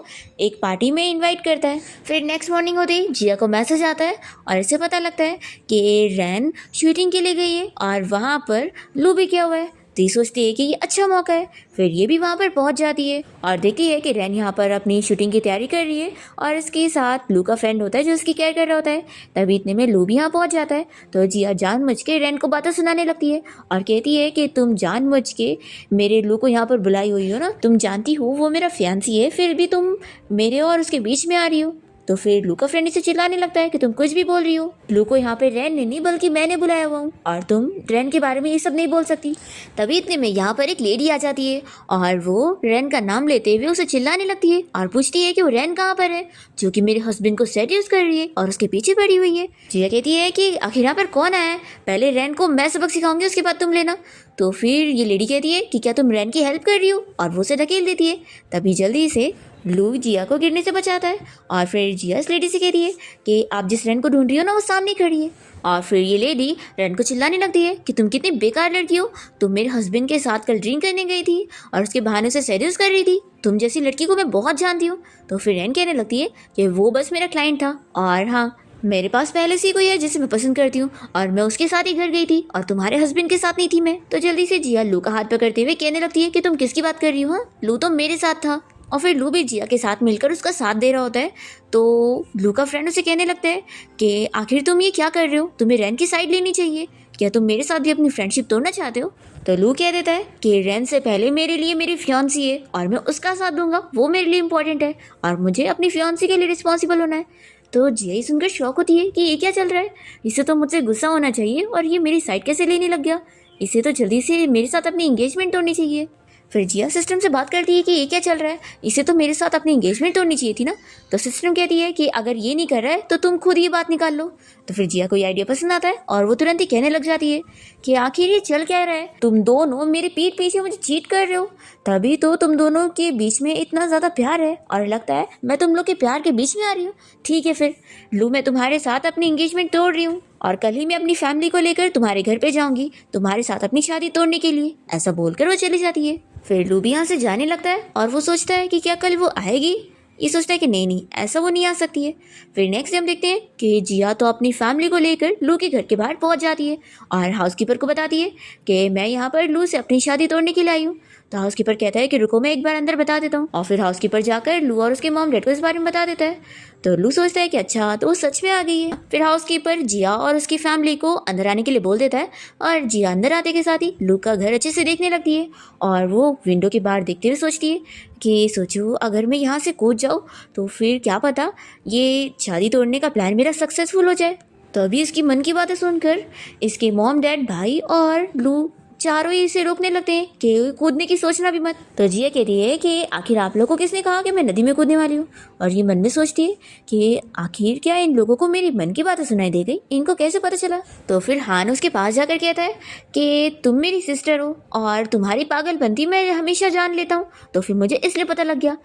एक पार्टी में इनवाइट करता है। फिर नेक्स्ट मॉर्निंग होते ही जिया को मैसेज आता है और इसे पता लगता है कि रैन शूटिंग के लिए गई है और वहाँ पर लू भी क्या हुआ है। तो ये सोचती है कि ये अच्छा मौका है। फिर ये भी वहाँ पर पहुँच जाती है और देखती है कि रैन यहाँ पर अपनी शूटिंग की तैयारी कर रही है और इसके साथ लू का फ्रेंड होता है जो उसकी केयर कर रहा होता है। तभी इतने में लू भी यहाँ पहुँच जाता है। तो जिया जानबूझ के रैन को बातें सुनाने लगती है और कहती है कि तुम जानबूझ के मेरे लू को यहाँ पर बुलाई हुई हो ना, तुम जानती हो वो मेरा फियांसी है, फिर भी तुम मेरे और उसके बीच में आ रही हो। तो फिर लू का फ्रेंड इसे चिल्लाने लगता है कि तुम कुछ भी बोल रही हो, लू को यहाँ पे रैन ने नहीं बल्कि मैंने बुलाया हुआ हूँ और तुम रैन के बारे में ये सब नहीं बोल सकती। तभी इतने में यहाँ पर एक लेडी आ जाती है और वो रैन का नाम लेते हुए उसे चिल्लाने लगती है और पूछती है कि वो रैन कहाँ पर है जो कि मेरे हस्बैंड को सेड्यूस कर रही है और उसके पीछे पड़ी हुई है। जिया कहती है कि आखिर यहाँ पर कौन आया है, पहले रैन को मैं सबक सिखाऊंगी उसके बाद तुम लेना। तो फिर ये लेडी कहती है कि क्या तुम रैन की हेल्प कर रही हो, और वो उसे ढकेल देती है। तभी जल्दी से लू जिया को गिरने से बचाता है, और फिर जिया इस लेडी से कहती है कि आप जिस रैन को ढूंढ रही हो ना वो सामने खड़ी है। और फिर ये लेडी रैन को चिल्लाने लगती है कि तुम कितनी बेकार लड़की हो, तुम मेरे हस्बैंड के साथ कल ड्रिंक करने गई थी और उसके बहाने से सेड्यूस कर रही थी, तुम जैसी लड़की को मैं बहुत जानती हूँ। तो फिर रैन कहने लगती है कि वो बस मेरा क्लाइंट था, और हाँ मेरे पास पहले से ही कोई है जिसे मैं पसंद करती हूँ, और मैं उसके साथ ही घर गई थी और तुम्हारे हस्बैंड के साथ नहीं थी मैं। तो जल्दी से जिया लू का हाथ पकड़ते हुए कहने लगती है कि तुम किसकी बात कर रही हो, हाँ लू तो मेरे साथ था। और फिर लू भी जिया के साथ मिलकर उसका साथ दे रहा होता है। तो लू का फ्रेंड उसे कहने लगता है कि आखिर तुम ये क्या कर रहे हो, तुम्हें रैन की साइड लेनी चाहिए, क्या तुम मेरे साथ भी अपनी फ्रेंडशिप तोड़ना चाहते हो। तो लू कह देता है कि रैन से पहले मेरे लिए मेरी फियांसी है और मैं उसका साथ दूंगा, वो मेरे लिए इंपॉर्टेंट है और मुझे अपनी फियांसी के लिए रिस्पॉन्सिबल होना है। तो जिया ही सुनकर शौक होती है कि ये क्या चल रहा है, इसे तो मुझसे गुस्सा होना चाहिए और ये मेरी साइड कैसे लेने लग गया, इसे तो जल्दी से मेरे साथ अपनी एंगेजमेंट तोड़नी चाहिए। फिर जिया सिस्टम से बात करती है कि ये क्या चल रहा है, इसे तो मेरे साथ अपनी एंगेजमेंट तोड़नी चाहिए थी ना। तो सिस्टम कहती है कि अगर ये नहीं कर रहा है तो तुम खुद ये बात निकाल लो। तो फिर जिया को ये आइडिया पसंद आता है और वो तुरंत ही कहने लग जाती है कि आखिर ये चल क्या रहा है, तुम दोनों मेरे पीठ पीछे मुझे चीट कर रहे हो, तभी तो तुम दोनों के बीच में इतना ज़्यादा प्यार है और लगता है मैं तुम लोग के प्यार के बीच में आ रही हूँ। ठीक है फिर लू, मैं तुम्हारे साथ अपनी एंगेजमेंट तोड़ रही हूँ और कल ही मैं अपनी फैमिली को लेकर तुम्हारे घर पे जाऊंगी तुम्हारे साथ अपनी शादी तोड़ने के लिए। ऐसा बोलकर वो चली जाती है। फिर लू भी यहाँ से जाने लगता है और वो सोचता है कि क्या कल वो आएगी, ये सोचता है कि नहीं ऐसा वो नहीं आ सकती है। फिर नेक्स्ट डे हम देखते हैं कि जिया तो अपनी फैमिली को लेकर लू के घर के बाहर पहुंच जाती है और हाउसकीपर को बताती है कि मैं यहाँ पर लू से अपनी शादी तोड़ने के लिए आई हूँ। तो हाउसकीपर कहता है कि रुको मैं एक बार अंदर बता देता हूँ, और फिर हाउसकीपर जाकर लू और उसके मॉम डैड को इस बारे में बता देता है। तो लू सोचता है कि अच्छा तो वो सच में आ गई है। फिर हाउसकीपर जिया और उसकी फैमिली को अंदर आने के लिए बोल देता है और जिया अंदर आते के साथ ही लू का घर अच्छे से देखने लगती है और वो विंडो के बाहर देखते हुए सोचती है कि सोचो अगर मैं यहाँ से कूद जाऊँ तो फिर क्या पता ये शादी तोड़ने का प्लान मेरा सक्सेसफुल हो जाए। तो अभी इसकी मन की बातें सुनकर इसके मॉम डैड भाई और लू चारों ही इसे रोकने लगते हैं कि कूदने की सोचना भी मत। तो जिया कहती है कि आखिर आप लोगों को किसने कहा कि मैं नदी में कूदने वाली हूँ, और ये मन में सोचती है कि आखिर क्या इन लोगों को मेरी मन की बातें सुनाई दे गई, इनको कैसे पता चला। तो फिर हान उसके पास जाकर कहता है कि तुम मेरी सिस्टर हो और तुम्हारी पागलपंती मैं हमेशा जान लेता हूँ, तो फिर मुझे इसलिए पता लग गया।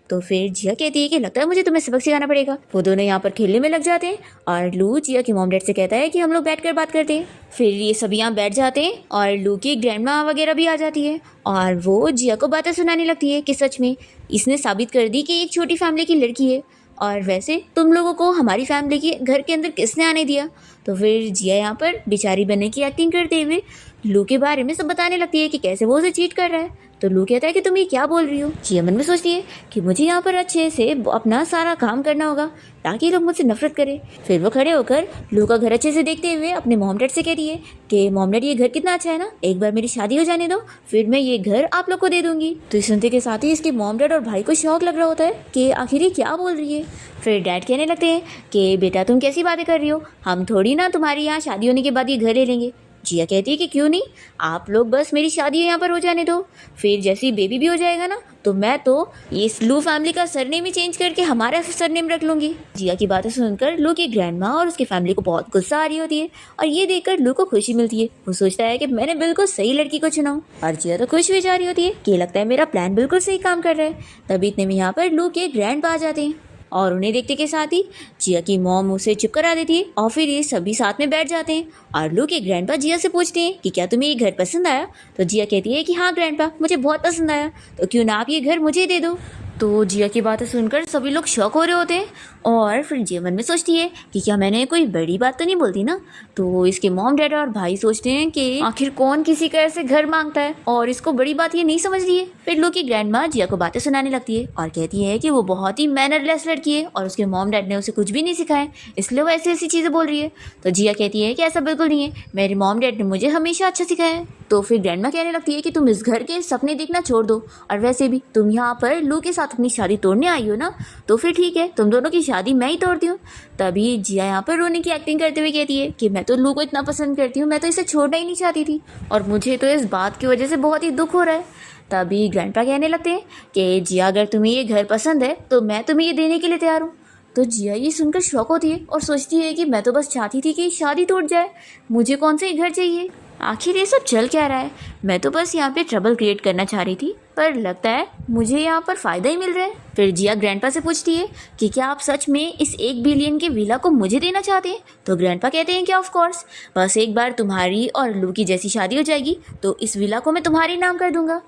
तो फिर जिया कहती है कि लगता है मुझे तुम्हें सबक सिखाना पड़ेगा। वो दोनों यहाँ पर खेलने में लग जाते हैं और लू जिया के मॉम डैड से कहता है कि हम लोग बैठकर बात करते हैं। फिर ये सब यहाँ बैठ जाते हैं और लू की ग्रैंडमा वगैरह भी आ जाती है और वो जिया को बातें सुनाने लगती है कि सच में इसने साबित कर दी कि एक छोटी फैमिली की लड़की है, और वैसे तुम लोगों को हमारी फैमिली के घर के अंदर किसने आने दिया। तो फिर जिया यहाँ पर बेचारी बनने की एक्टिंग करते हुए लू के बारे में सब बताने लगती है कि कैसे वो उसे चीट कर रहा है। तो लू कहता है कि तुम ये क्या बोल रही हो। जिया मन में सोचती है कि मुझे यहाँ पर अच्छे से अपना सारा काम करना होगा ताकि लोग मुझसे नफरत करें। फिर वो खड़े होकर लू का घर अच्छे से देखते हुए अपने मॉम डैड से कह रही है कि मॉम डैड ये घर कितना अच्छा है ना, एक बार मेरी शादी हो जाने दो फिर मैं ये घर आप लोग को दे दूंगी। तो इस सुनते के साथ ही इसके मॉम डैड और भाई को शौक लग रहा होता है कि आखिर ये क्या बोल रही है। फिर डैड कहने लगते हैं कि बेटा तुम कैसी बातें कर रही हो, हम थोड़ी ना तुम्हारी यहाँ शादी होने के बाद ये घर ले लेंगे। जिया कहती है कि क्यों नहीं, आप लोग बस मेरी शादी यहाँ पर हो जाने दो, फिर जैसी बेबी भी हो जाएगा ना तो मैं तो ये लू फैमिली का सरनेम ही चेंज करके हमारा सरनेम रख लूंगी। जिया की बातें सुनकर लू की ग्रैंडमा और उसकी फैमिली को बहुत गुस्सा आ रही होती है और ये देखकर लू को खुशी मिलती है। वो सोचता है कि मैंने बिल्कुल सही लड़की को चुना हूँ, और जिया तो खुश भी जा रही होती है कि लगता है मेरा प्लान बिल्कुल सही काम कर रहा है। तभी इतने में यहाँ पर लू के ग्रैंडपा आ जाते हैं और उन्हें देखते के साथ ही जिया की मॉम उसे चुप करा देती है और फिर ये सभी साथ में बैठ जाते हैं। और लू के ग्रैंडपा जिया से पूछते हैं कि क्या तुम्हें ये घर पसंद आया। तो जिया कहती है कि हाँ ग्रैंडपा मुझे बहुत पसंद आया, तो क्यों ना आप ये घर मुझे दे दो। तो जिया की बातें सुनकर सभी लोग शॉक हो रहे होते हैं और फिर जिया मन में सोचती है कि क्या मैंने कोई बड़ी बात तो नहीं बोलती ना। तो इसके मॉम डैड और भाई सोचते हैं कि आखिर कौन किसी का ऐसे घर मांगता है और इसको बड़ी बात ये नहीं समझ रही है। फिर लू की ग्रैंडमा जिया को बातें सुनाने लगती है और कहती है कि वो बहुत ही मैनरलेस लड़की है और उसके मॉम डैड ने उसे कुछ भी नहीं सिखाया, इसलिए वो ऐसी ऐसी चीज़ें बोल रही है। तो जिया कहती है कि ऐसा बिल्कुल नहीं है, मेरे मॉम डैड ने मुझे हमेशा अच्छा सिखाया है। तो फिर ग्रैंडमा कहने लगती है कि तुम इस घर के सपने देखना छोड़ दो, और वैसे भी तुम यहाँ पर लू के साथ अपनी शादी तोड़ने आई हो ना, तो फिर ठीक है तुम दोनों की शादी मैं ही तोड़ती हूँ। तभी जिया यहाँ पर रोने की एक्टिंग करते हुए कहती है कि मैं तो लू को इतना पसंद करती हूँ, मैं तो इसे छोड़ना ही नहीं चाहती थी और मुझे तो इस बात की वजह से बहुत ही दुख हो रहा है। तभी ग्रैंडपा कहने लगते हैं कि जिया अगर तुम्हें ये घर पसंद है तो मैं तुम्हें ये देने के लिए तैयार हूँ। तो जिया ये सुनकर शॉक होती है और सोचती है कि मैं तो बस चाहती थी कि शादी टूट जाए, मुझे कौन सा ये घर चाहिए। आखिर ये सब चल क्या रहा है? मैं तो बस यहाँ पे ट्रबल क्रिएट करना चाह रही थी, पर लगता है मुझे यहाँ पर फ़ायदा ही मिल रहा है। फिर जिया ग्रैंडपा से पूछती है कि क्या आप सच में इस 1 बिलियन के विला को मुझे देना चाहते हैं? तो ग्रैंडपा कहते हैं कि ऑफ कोर्स, बस एक बार तुम्हारी और लू की जैसी शादी हो जाएगी तो इस विला को मैं तुम्हारे नाम कर दूंगा।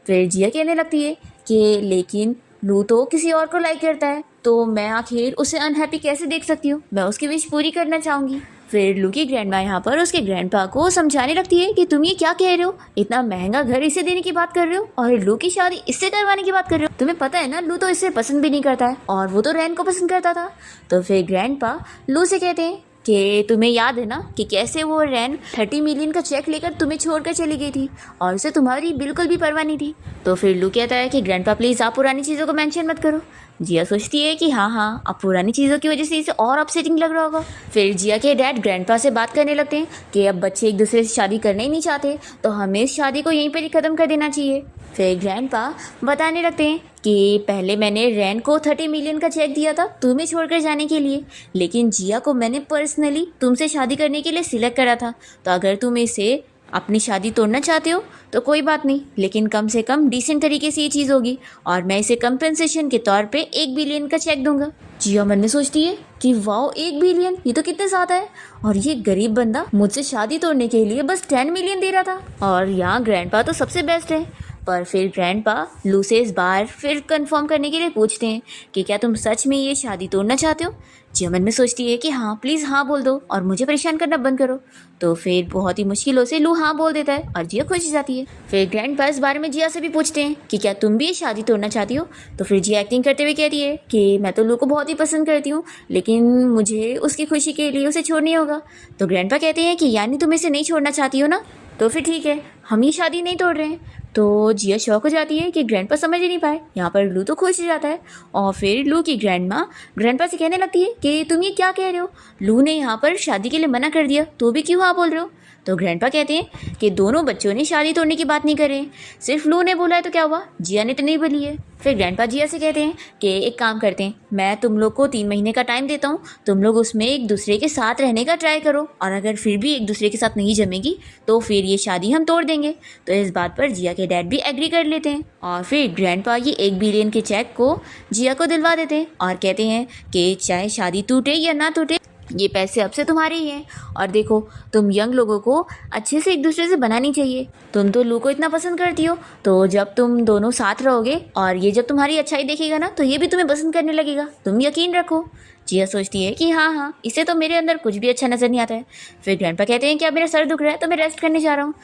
फिर जिया कहने लगती है कि लेकिन लू तो किसी और को लाइक करता है, तो मैं आखिर उसे अनहैप्पी कैसे देख सकती हूँ? मैं उसकी विश पूरी करना चाहूँगी। फिर लू की ग्रैंडमा यहाँ पर उसके ग्रैंडपा को समझाने लगती है कि तुम ये क्या कह रहे हो, इतना महंगा घर इसे देने की बात कर रहे हो और लू की शादी इससे करवाने की बात कर रहे हो। तुम्हें पता है ना, लू तो इसे पसंद भी नहीं करता है और वो तो रैन को पसंद करता था। तो फिर ग्रैंडपा लू से कहते हैं कि तुम्हें याद है ना कि कैसे वो रैन 30 मिलियन का चेक लेकर तुम्हें छोड़कर चली गई थी और उसे तुम्हारी बिल्कुल भी परवाह नहीं थी। तो फिर लू कहता है कि ग्रैंडपा प्लीज़ आप पुरानी चीज़ों को मेंशन मत करो। जिया सोचती है कि हाँ, अब पुरानी चीज़ों की वजह से इसे और अपसेटिंग लग रहा होगा। फिर जिया के डैड ग्रैंडपा से बात करने लगते हैं कि अब बच्चे एक दूसरे से शादी करना ही नहीं चाहते, तो हमें इस शादी को यहीं पर ही ख़त्म कर देना चाहिए। फिर ग्रैंडपा बताने लगते हैं कि पहले मैंने रैन को 30 मिलियन का चेक दिया था तुम्हें छोड़कर जाने के लिए, लेकिन जिया को मैंने पर्सनली तुमसे शादी करने के लिए सिलेक्ट करा था। तो अगर तुम इसे अपनी शादी तोड़ना चाहते हो तो कोई बात नहीं, लेकिन कम से कम डिसेंट तरीके से ये चीज़ होगी और मैं इसे कंपनसेशन के तौर पे 1 बिलियन का चेक दूंगा। जिया मन में सोचती है कि वाओ 1 बिलियन, ये तो कितने ज़्यादा है, और ये गरीब बंदा मुझसे शादी तोड़ने के लिए बस 10 मिलियन दे रहा था। और यहाँ ग्रैंडपा तो सबसे बेस्ट है। पर फिर ग्रैंडपा लू से इस बार फिर कंफर्म करने के लिए पूछते हैं कि क्या तुम सच में ये शादी तोड़ना चाहते हो? जिया मन में सोचती है कि हाँ प्लीज़ हाँ बोल दो और मुझे परेशान करना बंद करो। तो फिर बहुत ही मुश्किलों से लू हाँ बोल देता है और जिया खुश हो जाती है। फिर ग्रैंडपा इस बारे में जिया से भी पूछते हैं कि क्या तुम भी ये शादी तोड़ना चाहती हो? तो फिर जिया एक्टिंग करते हुए कहती है कि मैं तो लू को बहुत ही पसंद करती हूँ, लेकिन मुझे उसकी खुशी के लिए उसे छोड़नी होगा। तो ग्रैंडपा कहते हैं कि यानी तुम इसे नहीं छोड़ना चाहती हो ना, तो फिर ठीक है, हम ये शादी नहीं तोड़ रहे हैं। तो जिया शॉक हो जाती है कि ग्रैंडपा समझ ही नहीं पाए। यहाँ पर लू तो खुश हो जाता है और फिर लू की ग्रैंडमा ग्रैंडपा से कहने लगती है कि तुम ये क्या कह रहे हो, लू ने यहाँ पर शादी के लिए मना कर दिया तो भी क्यों हाँ बोल रहे हो? तो ग्रैंडपा कहते हैं कि दोनों बच्चों ने शादी तोड़ने की बात नहीं करे, सिर्फ लू ने बोला है तो क्या हुआ, जिया ने तो नहीं बोली है। फिर ग्रैंडपा जिया से कहते हैं कि एक काम करते हैं, मैं तुम लोग को 3 महीने का टाइम देता हूँ, तुम लोग उसमें एक दूसरे के साथ रहने का ट्राई करो और अगर फिर भी एक दूसरे के साथ नहीं जमेगी तो फिर ये शादी हम तोड़ देंगे। तो इस बात पर जिया के डैड भी एग्री कर लेते हैं और फिर ग्रैंडपा ये 1 बिलियन के चेक को जिया को दिलवा देते हैं और कहते हैं कि चाहे शादी टूटे या ना टूटे, ये पैसे अब से तुम्हारे ही हैं। और देखो, तुम यंग लोगों को अच्छे से एक दूसरे से बनानी चाहिए। तुम तो लू को इतना पसंद करती हो, तो जब तुम दोनों साथ रहोगे और ये जब तुम्हारी अच्छाई देखेगा ना तो ये भी तुम्हें पसंद करने लगेगा, तुम यकीन रखो। जिया सोचती है कि हाँ, इसे तो मेरे अंदर कुछ भी अच्छा नज़र नहीं आता है। फिर ग्रैंडपा कहते हैं कि अब मेरा सर दुख रहा है तो मैं रेस्ट करने जा रहा हूँ।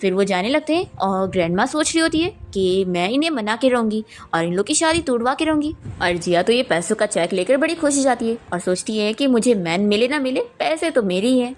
फिर वो जाने लगते हैं और ग्रैंडमा सोच रही होती है कि मैं इन्हें मना के रहूँगी और इन लोग की शादी तोड़वा के रहूँगी। और जिया तो ये पैसों का चेक लेकर बड़ी खुश हो जाती है और सोचती है कि मुझे मैन मिले ना मिले, पैसे तो मेरे ही हैं।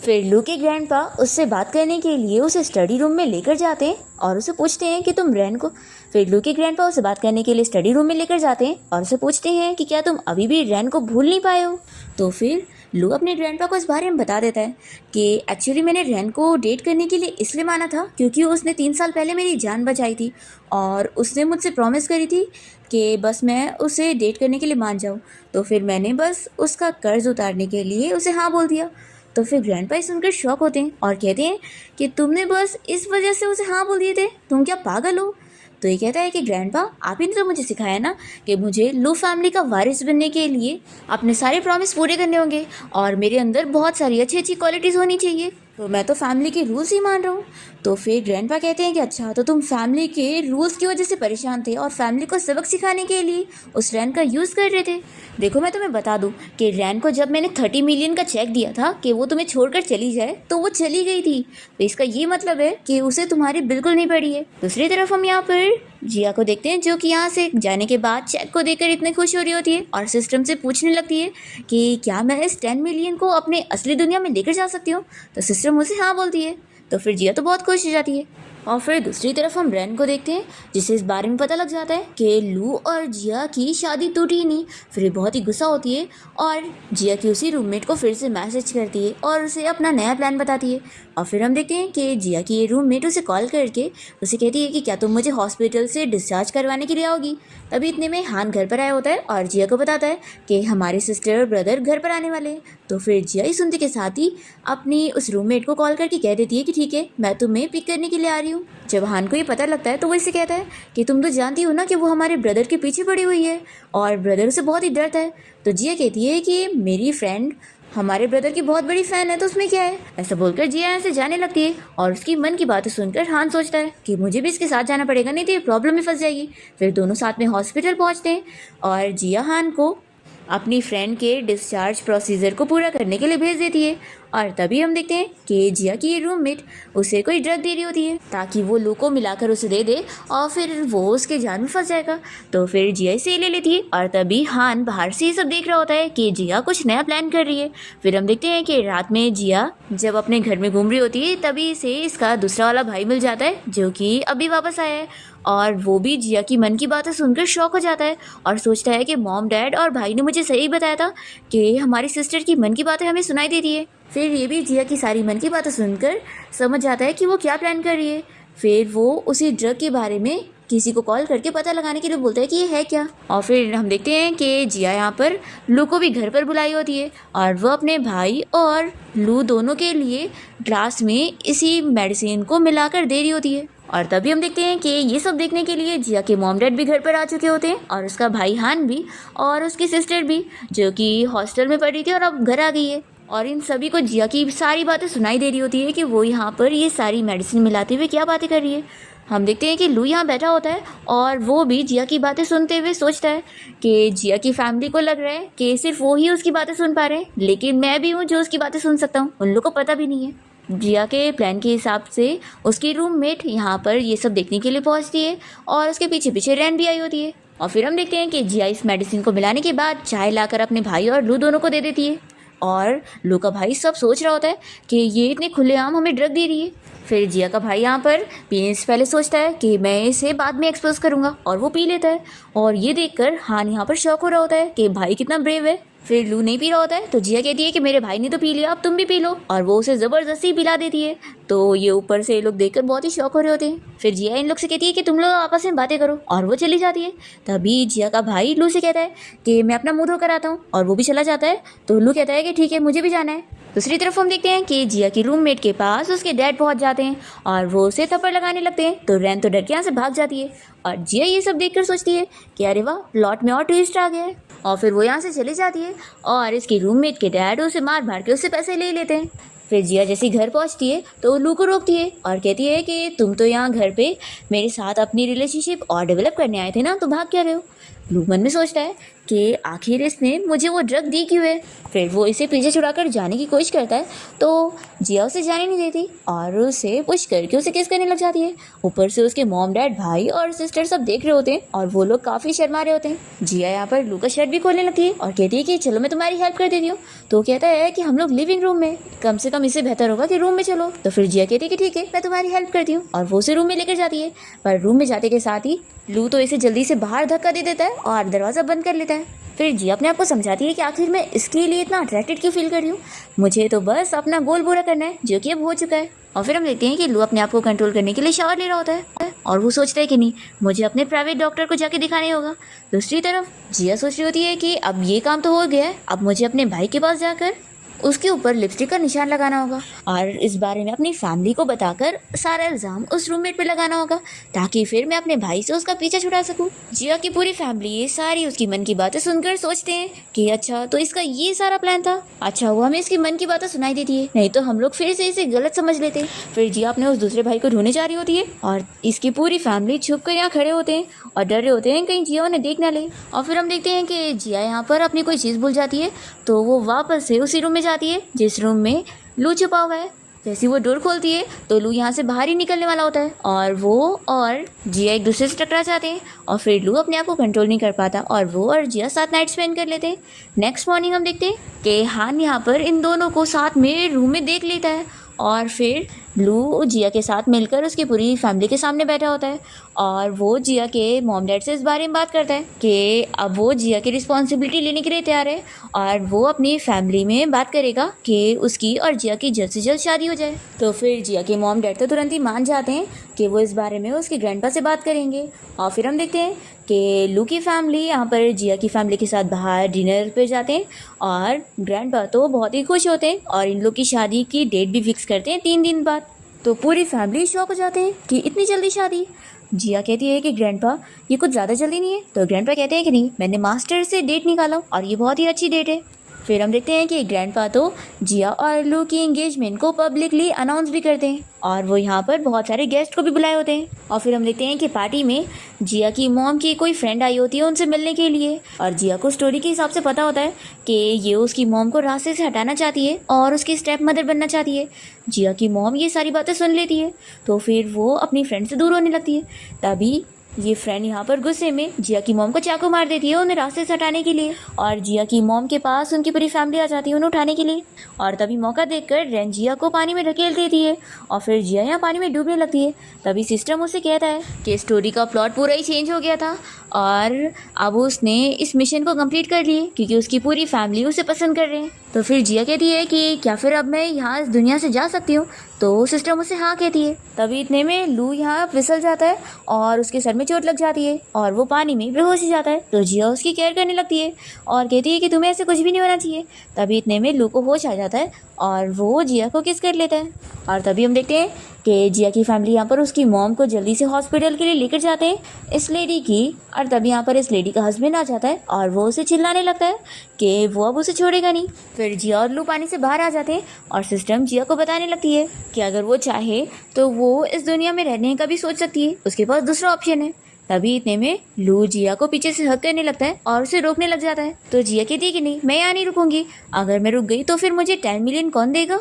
फिर लू के ग्रैंडपा उससे बात करने के लिए उसे स्टडी रूम में लेकर जाते हैं और उसे पूछते हैं कि तुम रैन को फिर लू के ग्रैंडपा उसे बात करने के लिए स्टडी रूम में लेकर जाते हैं और उसे पूछते हैं कि क्या तुम अभी भी रैन को भूल नहीं पाए हो? तो फिर लू अपने ग्रैंडपा को इस बारे में बता देता है कि एक्चुअली मैंने रैन को डेट करने के लिए इसलिए माना था क्योंकि उसने 3 साल पहले मेरी जान बचाई थी और उसने मुझसे प्रॉमिस करी थी कि बस मैं उसे डेट करने के लिए मान जाऊँ। तो फिर मैंने बस उसका कर्ज उतारने के लिए उसे हाँ बोल दिया। तो फिर ग्रैंडपा सुनकर शॉक होते हैं और कहते हैं कि तुमने बस इस वजह से उसे हाँ बोल दिए थे, तुम क्या पागल हो? तो ये कहता है कि ग्रैंडपा, आप ही ने तो मुझे सिखाया ना कि मुझे लू फैमिली का वारिस बनने के लिए अपने सारे प्रॉमिस पूरे करने होंगे और मेरे अंदर बहुत सारी अच्छी अच्छी क्वालिटीज़ होनी चाहिए, तो मैं तो फैमिली के रूल्स ही मान रहा हूँ। तो फिर ग्रैंडपा कहते हैं कि अच्छा, तो तुम फैमिली के रूल्स की वजह से परेशान थे और फैमिली को सबक सिखाने के लिए उस रैन का यूज़ कर रहे थे। देखो, मैं तुम्हें बता दूं कि रैन को जब मैंने 30 मिलियन का चेक दिया था कि वो तुम्हें छोड़कर चली जाए तो वो चली गई थी, तो इसका ये मतलब है कि उसे तुम्हारी बिल्कुल नहीं पड़ी है। दूसरी तरफ हम यहाँ पर जिया को देखते हैं जो कि यहाँ से जाने के बाद चेक को देखकर इतनी खुश हो रही होती है और सिस्टम से पूछने लगती है कि क्या मैं इस 10 मिलियन को अपने असली दुनिया में लेकर जा सकती हूँ? तो सिस्टम उसे हाँ बोलती है। तो फिर जिया तो बहुत खुश हो जाती है। और फिर दूसरी तरफ हम रैन को देखते हैं, जिसे इस बारे में पता लग जाता है कि लू और जिया की शादी टूटी ही नहीं। फिर ये बहुत ही गुस्सा होती है और जिया की उसी रूममेट को फिर से मैसेज करती है और उसे अपना नया प्लान बताती है। और फिर हम देखते हैं कि जिया की ये रूममेट उसे कॉल करके उसे कहती है कि क्या तुम मुझे हॉस्पिटल से डिस्चार्ज करवाने के लिए आओगी। तभी इतने में हान घर पर आया होता है और जिया को बताता है कि हमारे सिस्टर और ब्रदर घर पर आने वाले हैं। तो फिर जिया ही सुनते के साथ ही अपनी उस रूममेट को कॉल करके कह देती है कि ठीक है, मैं तुम्हें पिक करने के लिए आ रही हूँ। जब हान को ये पता लगता है तो वो इसे कहता है कि तुम तो जानती हो ना कि वो हमारे ब्रदर के पीछे पड़ी हुई है और ब्रदर उसे बहुत ही डरता है। तो जिया कहती है कि मेरी फ्रेंड हमारे ब्रदर की बहुत बड़ी फ़ैन है, तो उसमें क्या है। ऐसा बोलकर जिया यहाँ से जाने लगती है और उसकी मन की बातें सुनकर हान सोचता है कि मुझे भी इसके साथ जाना पड़ेगा, नहीं तो ये प्रॉब्लम में फंस जाएगी। फिर दोनों साथ में हॉस्पिटल पहुँचते हैं और जिया हान को अपनी फ्रेंड के डिस्चार्ज प्रोसीजर को पूरा करने के लिए भेज देती है। और तभी हम देखते हैं कि जिया की ये रूममेट उसे कोई ड्रग दे रही होती है ताकि वो लू को मिलाकर उसे दे दे और फिर वो उसके जान में फंस जाएगा। तो फिर जिया इसे ले लेती है और तभी हान बाहर से ये सब देख रहा होता है कि जिया कुछ नया प्लान कर रही है। फिर हम देखते हैं कि रात में जिया जब अपने घर में घूम रही होती है तभी इसे इसका दूसरा वाला भाई मिल जाता है जो कि अभी वापस आया है। और वो भी जिया की मन की बातें सुनकर शॉक हो जाता है और सोचता है कि मॉम डैड और भाई ने मुझे सही बताया था कि हमारी सिस्टर की मन की बातें हमें सुनाई देती है। फिर ये भी जिया की सारी मन की बातें सुनकर समझ जाता है कि वो क्या प्लान कर रही है। फिर वो उसी ड्रग के बारे में किसी को कॉल करके पता लगाने के लिए बोलता है कि ये है क्या। और फिर हम देखते हैं कि जिया यहाँ पर लू को भी घर पर बुलाई होती है और वो अपने भाई और लू दोनों के लिए ग्लास में इसी मेडिसिन को मिलाकर दे रही होती है। और तभी हम देखते हैं कि ये सब देखने के लिए जिया के मॉम डैड भी घर पर आ चुके होते हैं और उसका भाई हान भी और उसकी सिस्टर भी, जो कि हॉस्टल में पढ़ी थी और अब घर आ गई है। और इन सभी को जिया की सारी बातें सुनाई दे रही होती है कि वो यहाँ पर ये सारी मेडिसिन मिलाते हुए क्या बातें कर रही है। हम देखते हैं कि लू यहाँ बैठा होता है और वो भी जिया की बातें सुनते हुए सोचता है कि जिया की फैमिली को लग रहा है कि सिर्फ वो ही उसकी बातें सुन पा रहे हैं, लेकिन मैं भी हूँ जो उसकी बातें सुन सकता हूँ, उन लोग को पता भी नहीं है। जिया के प्लान के हिसाब से उसकी रूममेट यहाँ पर ये सब देखने के लिए पहुँचती है और उसके पीछे पीछे रैन भी आई होती है। और फिर हम देखते हैं कि जिया इस मेडिसिन को मिलाने के बाद चाय लाकर अपने भाई और लू दोनों को दे देती है और लू का भाई सब सोच रहा होता है कि ये इतने खुलेआम हमें ड्रग दे रही है। फिर जिया का भाई यहाँ पर पीने से पहले सोचता है कि मैं इसे बाद में एक्सपोज करूँगा और वो पी लेता है। और ये देखकर हान यहाँ पर शॉक हो रहा होता है कि भाई कितना ब्रेव है। फिर लू नहीं पी रहा होता है तो जिया कहती है कि मेरे भाई ने तो पी लिया, अब तुम भी पी लो, और वो उसे ज़बरदस्ती पिला देती है। तो ये ऊपर से लोग देखकर बहुत ही शॉक हो रहे होते हैं। फिर जिया इन लोग से कहती है कि तुम लोग आपस में बातें करो और वो चली जाती है। तभी जिया का भाई लू से कहता है कि मैं अपना मुंह धोकर आता हूँ और वो भी चला जाता है। तो लू कहता है कि ठीक है, मुझे भी जाना है। दूसरी तरफ हम देखते हैं कि जिया की रूममेट के पास उसके डैड पहुंच जाते हैं और वो उसे थप्पड़ लगाने लगते हैं। तो रैन तो डर के यहाँ से भाग जाती है और जिया ये सब देखकर सोचती है कि अरे वाह, प्लॉट में और ट्विस्ट आ गया है। और फिर वो यहाँ से चली जाती है और इसकी रूममेट के डैड उसे मार मार के उससे पैसे ले लेते हैं। फिर जिया जैसे घर पहुँचती है तो लू को रोकती है और कहती है कि तुम तो यहाँ घर पे मेरे साथ अपनी रिलेशनशिप और डेवलप करने आए थे ना, तो भाग क्या रहे हो। लू मन में सोचता है कि आखिर इसने मुझे वो ड्रग दी क्यों है। फिर वो इसे पीछे छुड़ाकर जाने की कोशिश करता है तो जिया उसे जाने नहीं देती और उसे पुश करके उसे किस करने लग जाती है। ऊपर से उसके मॉम डैड भाई और सिस्टर सब देख रहे होते हैं और वो लोग काफ़ी शर्मा रहे होते हैं। जिया यहाँ पर लू का शर्ट भी खोलने लगती है और कहती है कि चलो मैं तुम्हारी हेल्प कर देती हूँ। तो कहता है कि हम लोग लिविंग रूम में, कम से कम इससे बेहतर होगा कि रूम में चलो। तो फिर जिया कहती है कि ठीक है, मैं तुम्हारी हेल्प करती हूँ और वो उसे रूम में लेकर जाती है। पर रूम में जाते के साथ ही लू तो इसे जल्दी से बाहर धक्का दे देता है और दरवाज़ा बंद कर लेता है। फिर जिया अपने आप को समझाती है कि आखिर मैं इसके लिए इतना अट्रैक्टेड क्यों फील कर रही हूँ, मुझे तो बस अपना गोल पूरा करना है जो कि अब हो चुका है। और फिर हम देखते हैं कि लू अपने आप को कंट्रोल करने के लिए शावर ले रहा होता है और वो सोचता है कि नहीं, मुझे अपने प्राइवेट डॉक्टर को जाके दिखाने होगा। दूसरी तरफ जिया सोच रही होती है कि अब ये काम तो हो गया है, अब मुझे अपने भाई के पास जाकर उसके ऊपर लिपस्टिक का निशान लगाना होगा और इस बारे में अपनी फैमिली को बताकर सारा इल्ज़ाम उस रूममेट पे लगाना होगा ताकि फिर मैं अपने भाई से उसका पीछा छुड़ा सकूं। जिया की पूरी फैमिली ये सारी उसकी मन की बातें सुनकर सोचते हैं कि अच्छा, तो इसका ये सारा प्लान था। अच्छा हुआ हमें इसकी मन की बातें सुनाई देती है, नहीं तो हम लोग फिर से इसे गलत समझ लेते। फिर जिया अपने उस दूसरे भाई को ढूंढने जा रही होती है और इसकी पूरी फैमिली छुप कर यहाँ खड़े होते हैं और डर रहे होते हैं कहीं जिया उन्हें देख ना ले। और फिर हम देखते हैं कि जिया यहाँ पर अपनी कोई चीज़ भूल जाती है तो वो वापस से उसी रूम में जाती है जिस रूम में लू छुपा हुआ है। जैसे वो डोर खोलती है तो लू यहाँ से बाहर ही निकलने वाला होता है और वो और जिया एक दूसरे से टकरा जाते हैं और फिर लू अपने आप को कंट्रोल नहीं कर पाता और वो और जिया साथ नाइट स्पेंड कर लेते हैं। नेक्स्ट मॉर्निंग हम देखते हैं कि हान यहाँ पर इन दोनों को साथ में रूम में देख लेता है और फिर ब्लू जिया के साथ मिलकर उसकी पूरी फैमिली के सामने बैठा होता है और वो जिया के मॉम डैड से इस बारे में बात करता है कि अब वो जिया की रिस्पॉन्सिबिलिटी लेने के लिए तैयार है और वो अपनी फैमिली में बात करेगा कि उसकी और जिया की जल्द से जल्द शादी हो जाए। तो फिर जिया के मॉम डैड तो तुरंत ही मान जाते हैं कि वो इस बारे में उसके ग्रैंडपा से बात करेंगे। और फिर हम देखते हैं कि लू की फैमिली यहाँ पर जिया की फैमिली के साथ बाहर डिनर पे जाते हैं और ग्रैंडपा तो बहुत ही खुश होते हैं और इन लोग की शादी की डेट भी फिक्स करते हैं 3 दिन बाद। तो पूरी फैमिली शॉक हो जाते हैं कि इतनी जल्दी शादी। जिया कहती है कि ग्रैंडपा ये कुछ ज़्यादा जल्दी नहीं है। तो ग्रैंडपा कहते हैं कि नहीं, मैंने मास्टर से डेट निकाला और ये बहुत ही अच्छी डेट है। फिर हम देखते हैं कि ग्रैंडपा तो जिया और लू की एंगेजमेंट को पब्लिकली अनाउंस भी करते हैं और वो यहाँ पर बहुत सारे गेस्ट को भी बुलाए होते हैं। और फिर हम देखते हैं कि पार्टी में जिया की मॉम की कोई फ्रेंड आई होती है उनसे मिलने के लिए और जिया को स्टोरी के हिसाब से पता होता है कि ये उसकी मॉम को रास्ते से हटाना चाहती है और उसकी स्टेप मदर बनना चाहती है। जिया की मॉम ये सारी बातें सुन लेती है तो फिर वो अपनी फ्रेंड से दूर होने लगती है। तभी ये फ्रेंड यहाँ पर गुस्से में जिया की मॉम को चाकू मार देती है उन्हें रास्ते से हटाने के लिए और जिया की मॉम के पास उनकी पूरी फैमिली आ जाती है उन्हें उठाने के लिए। और तभी मौका देखकर रेन जिया को पानी में ढकेल देती है और फिर जिया यहाँ पानी में डूबने लगती है। तभी सिस्टम उसे कहता है कि स्टोरी का प्लॉट पूरा ही चेंज हो गया था और अब उसने इस मिशन को कंप्लीट कर लिए क्योंकि उसकी पूरी फैमिली उसे पसंद कर रहे हैं। तो फिर जिया कहती है कि क्या फिर अब मैं यहाँ इस दुनिया से जा सकती हूँ। तो सिस्टम उसे हाँ कहती है। तभी इतने में लू यहाँ फिसल जाता है और उसके सर में चोट लग जाती है और वो पानी में बेहोश हो जाता है। तो जिया उसकी केयर करने लगती है और कहती है कि तुम्हें ऐसे कुछ भी नहीं होना चाहिए। तभी इतने में लू को होश आ जाता है और वो जिया को किस कर लेता है। और तभी हम देखते हैं कि जिया की फैमिली यहाँ पर उसकी मॉम को जल्दी से हॉस्पिटल के लिए लेकर जाते हैं इस लेडी की। और तभी यहाँ पर इस लेडी का हस्बैंड आ जाता है और वो उसे चिल्लाने लगता है कि वो अब उसे छोड़ेगा नहीं। फिर जिया और लू पानी से बाहर आ जाते हैं और सिस्टम जिया को बताने लगती है कि अगर वो चाहे तो वो इस दुनिया में रहने का भी सोच सकती है, उसके पास दूसरा ऑप्शन है। तभी इतने में लू जिया को पीछे से हक करने लगता है और उसे रोकने लग जाता है। तो जिया कहती है कि नहीं, मैं यहाँ नहीं रुकूंगी, अगर मैं रुक गई तो फिर मुझे 10 मिलियन कौन देगा।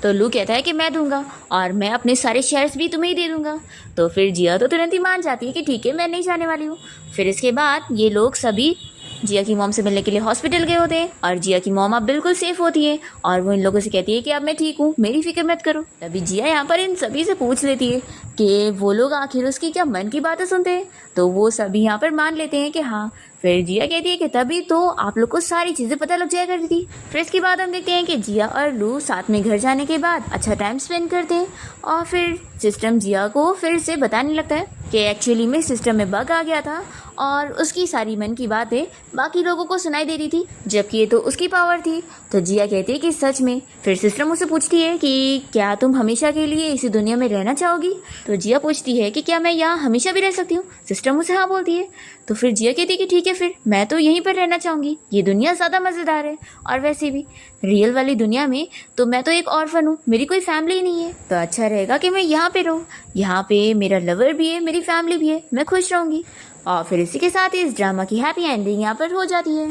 तो लू कहता है कि मैं दूंगा और मैं अपने सारे शेयर्स भी तुम्हें ही दे दूंगा। तो फिर जिया तो तुरंत ही मान जाती है कि ठीक है, मैं नहीं जाने वाली हूँ। फिर इसके बाद ये लोग सभी जिया की मॉम से मिलने के लिए हॉस्पिटल गए होते हैं और जिया की मॉम अब बिल्कुल सेफ होती है और वो इन लोगों से कहती है कि अब मैं ठीक हूँ, मेरी फिक्र मत करो। तभी जिया यहाँ पर इन सभी से पूछ लेती है कि वो लोग आखिर उसकी क्या मन की बातें सुनते हैं। तो वो सभी यहाँ पर मान लेते हैं कि हाँ। फिर जिया कहती है कि तभी तो आप लोग को सारी चीज़ें पता लग जाया करती थी। फिर इसके बाद हम देखते हैं कि जिया और लू साथ में घर जाने के बाद अच्छा टाइम स्पेंड करते हैं और फिर सिस्टम जिया को फिर से बताने लगता है कि एक्चुअली में सिस्टम में बग आ गया था और उसकी सारी मन की बातें बाकी लोगों को सुनाई दे रही थी जबकि ये तो उसकी पावर थी। तो जिया कहती है कि सच में। फिर सिस्टम उसे पूछती है कि क्या तुम हमेशा के लिए इसी दुनिया में रहना चाहोगी। तो जिया पूछती है कि क्या मैं यहाँ हमेशा भी रह सकती हूँ। सिस्टम उसे हाँ बोलती है। तो फिर जिया कहती है कि ठीक है, फिर मैं तो यहीं पर रहना चाहूँगी, ये दुनिया ज़्यादा मज़ेदार है और वैसे भी रियल वाली दुनिया में तो मैं तो एक ऑर्फन हूँ, मेरी कोई फैमिली नहीं है, तो अच्छा रहेगा कि मैं यहाँ पे रहूँ। यहाँ पे मेरा लवर भी है, मेरी फैमिली भी है, मैं खुश रहूँगी। और फिर इसी के साथ ही इस ड्रामा की हैप्पी एंडिंग यहाँ पर हो जाती है।